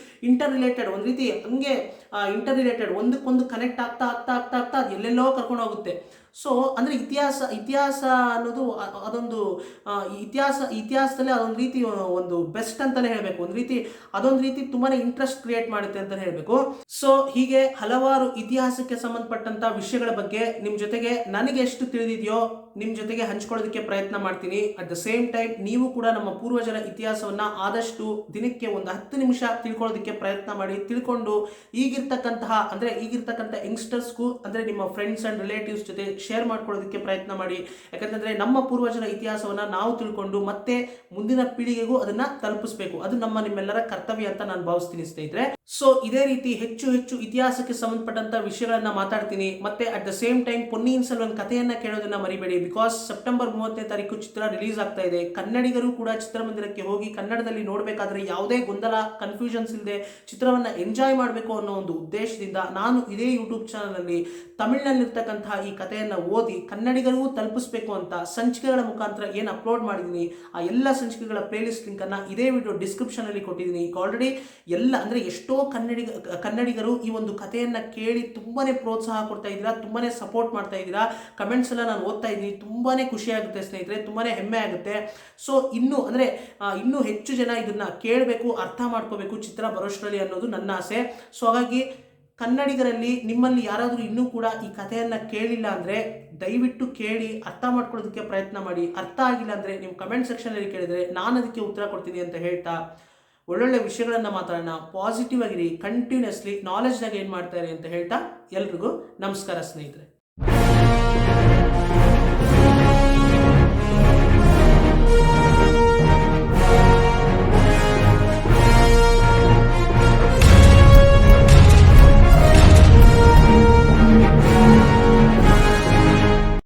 ರಿಲೇಟೆಡ್, ಒಂದು ರೀತಿ ಹಂಗೆ ರಿಲೇಟೆಡ್ ಒಂದಕ್ಕೊಂದು ಕನೆಕ್ಟ್ ಆಗ್ತಾ ಅದು ಎಲ್ಲೆಲ್ಲೋ ಕರ್ಕೊಂಡು ಹೋಗುತ್ತೆ. ಸೊ ಅಂದರೆ ಇತಿಹಾಸ ಅನ್ನೋದು ಅದೊಂದು ಇತಿಹಾಸದಲ್ಲಿ ಅದೊಂದು ರೀತಿ ಒಂದು ಬೆಸ್ಟ್ ಅಂತಲೇ ಹೇಳಬೇಕು. ಅದೊಂದು ರೀತಿ ತುಂಬಾ ಇಂಟ್ರೆಸ್ಟ್ ಕ್ರಿಯೇಟ್ ಮಾಡುತ್ತೆ ಅಂತಲೇ ಹೇಳಬೇಕು. ಸೊ ಹೀಗೆ ಹಲವಾರು ಇತಿಹಾಸಕ್ಕೆ ಸಂಬಂಧಪಟ್ಟಂಥ ವಿಷಯಗಳ ಬಗ್ಗೆ ನಿಮ್ಮ ಜೊತೆಗೆ ನನಗೆ ಎಷ್ಟು ತಿಳಿದಿದೆಯೋ ನಿಮ್ಮ ಜೊತೆಗೆ ಹಂಚ್ಕೊಳ್ಳೋದಕ್ಕೆ ಪ್ರಯತ್ನ ಮಾಡ್ತೀನಿ. ಅಟ್ ದ ಸೇಮ್ ಟೈಮ್ ನೀವು ಕೂಡ ನಮ್ಮ ಪೂರ್ವಜರ ಇತಿಹಾಸವನ್ನು ಆದಷ್ಟು ದಿನಕ್ಕೆ ಒಂದು 10 ನಿಮಿಷ ತಿಳ್ಕೊಳ್ಳೋದಕ್ಕೆ ಪ್ರಯತ್ನ ಮಾಡಿ. ತಿಳ್ಕೊಂಡು ಈಗಿರ್ತಕ್ಕಂಥ ಯಂಗ್ಸ್ಟರ್ಸ್ಗೂ ಅಂದರೆ ನಿಮ್ಮ ಫ್ರೆಂಡ್ಸ್ ಆ್ಯಂಡ್ ರಿಲೇಟಿವ್ಸ್ ಜೊತೆ ಶೇರ್ ಮಾಡ್ಕೊಳ್ಳೋದಕ್ಕೆ ಪ್ರಯತ್ನ ಮಾಡಿ. ಯಾಕಂತಂದರೆ ನಮ್ಮ ಪೂರ್ವಜರ ಇತಿಹಾಸವನ್ನು ನಾವು ತಿಳ್ಕೊಂಡು ಮತ್ತೆ ಮುಂದಿನ ಪೀಳಿಗೆಗೂ ಅದನ್ನು ತಲುಪಿಸಬೇಕು. ಅದು ನಿಮ್ಮೆಲ್ಲರ ಕರ್ತವ್ಯ ಅಂತ ನಾನು ಭಾವಿಸ್ತೀನಿ ಸ್ನೇಹಿತರೆ. ಸೊ ಇದೇ ರೀತಿ ಹೆಚ್ಚು ಇತಿಹಾಸಕ್ಕೆ ಸಂಬಂಧಪಟ್ಟಂತ ವಿಷಯಗಳನ್ನ ಮಾತಾಡ್ತೀನಿ. ಮತ್ತೆ at the same time Ponniyin Selvan ಕಥೆಯನ್ನ ಕೇಳೋದನ್ನ ಮರಿಬೇಡಿ. ಬಿಕಾಸ್ ಸೆಪ್ಟೆಂಬರ್ 30ನೇ ತಾರೀಕು ಚಿತ್ರ ರಿಲೀಸ್ ಆಗ್ತಾ ಇದೆ. ಕನ್ನಡಿಗರು ಕೂಡ ಚಿತ್ರಮಂದಿರಕ್ಕೆ ಹೋಗಿ ಕನ್ನಡದಲ್ಲಿ ನೋಡಬೇಕಾದ್ರೆ ಯಾವುದೇ ಗೊಂದಲ ಕನ್ಫ್ಯೂಷನ್ಸ್ ಇಲ್ಲದೆ ಚಿತ್ರವನ್ನ ಎಂಜಾಯ್ ಮಾಡಬೇಕು ಅನ್ನೋ ಒಂದು ಉದ್ದೇಶದಿಂದ ನಾನು ಇದೇ ಯೂಟ್ಯೂಬ್ ಚಾನಲ್ ಅಲ್ಲಿ ತಮಿಳಿನಲ್ಲಿರ್ತಕ್ಕಂತಹ ಈ ಕಥೆಯನ್ನ ಓದಿ ಕನ್ನಡಿಗರಿಗೂ ತಲುಪಿಸಬೇಕು ಅಂತ ಸಂಚಿಕೆಗಳ ಮುಖಾಂತರ ಏನು ಅಪ್ಲೋಡ್ ಮಾಡಿದ್ದೀನಿ ಆ ಎಲ್ಲ ಸಂಚಿಕೆಗಳ ಪ್ಲೇಲಿಸ್ಟ್ ಲಿಂಕ್ ಅನ್ನ ಇದೇ ವಿಡಿಯೋ ಡಿಸ್ಕ್ರಿಪ್ಷನ್ ಅಲ್ಲಿ ಕೊಟ್ಟಿದ್ದೀನಿ. ಈಗ ಆಲ್ರೆಡಿ ಎಲ್ಲ ಅಂದ್ರೆ ಎಷ್ಟೋ ಕನ್ನಡಿಗರು ಈ ಒಂದು ಕಥೆಯನ್ನ ಕೇಳಿ ತುಂಬಾನೇ ಪ್ರೋತ್ಸಾಹ ಕೊಡ್ತಾ ಇದ್ದೀರಾ, ತುಂಬಾನೇ ಸಪೋರ್ಟ್ ಮಾಡ್ತಾ ಇದ್ದೀರಾ. ಕಮೆಂಟ್ಸ್ ಎಲ್ಲ ನಾನು ಓದ್ತಾ ಇದ್ದೀನಿ. ತುಂಬಾನೇ ಖುಷಿ ಆಗುತ್ತೆ ಸ್ನೇಹಿತರೆ, ತುಂಬಾನೇ ಹೆಮ್ಮೆ ಆಗುತ್ತೆ. ಸೊ ಇನ್ನೂ ಹೆಚ್ಚು ಜನ ಇದನ್ನ ಕೇಳಬೇಕು, ಅರ್ಥ ಮಾಡ್ಕೋಬೇಕು ಚಿತ್ರ ಬರೋಷ್ಟರಲ್ಲಿ ಅನ್ನೋದು ನನ್ನ ಆಸೆ. ಸೊ ಹಾಗಾಗಿ ಕನ್ನಡಿಗರಲ್ಲಿ ನಿಮ್ಮಲ್ಲಿ ಯಾರಾದರೂ ಇನ್ನೂ ಕೂಡ ಈ ಕಥೆಯನ್ನ ಕೇಳಿಲ್ಲ ಅಂದರೆ ದಯವಿಟ್ಟು ಕೇಳಿ ಅರ್ಥ ಮಾಡ್ಕೊಳ್ಳೋದಕ್ಕೆ ಪ್ರಯತ್ನ ಮಾಡಿ. ಅರ್ಥ ಆಗಿಲ್ಲ ಅಂದರೆ ನೀವು ಕಮೆಂಟ್ ಸೆಕ್ಷನಲ್ಲಿ ಕೇಳಿದರೆ ನಾನು ಅದಕ್ಕೆ ಉತ್ತರ ಕೊಡ್ತೀನಿ ಅಂತ ಹೇಳ್ತಾ ಒಳ್ಳೊಳ್ಳೆ ವಿಷಯಗಳನ್ನು ಮಾತಾಡೋಣ. ಪಾಸಿಟಿವ್ ಆಗಿರಿ, ಕಂಟಿನ್ಯೂಸ್ಲಿ ನಾಲೆಜ್ನಾಗ ಏನು ಮಾಡ್ತಾರೆ ಅಂತ ಹೇಳ್ತಾ ಎಲ್ರಿಗೂ ನಮಸ್ಕಾರ ಸ್ನೇಹಿತರೆ.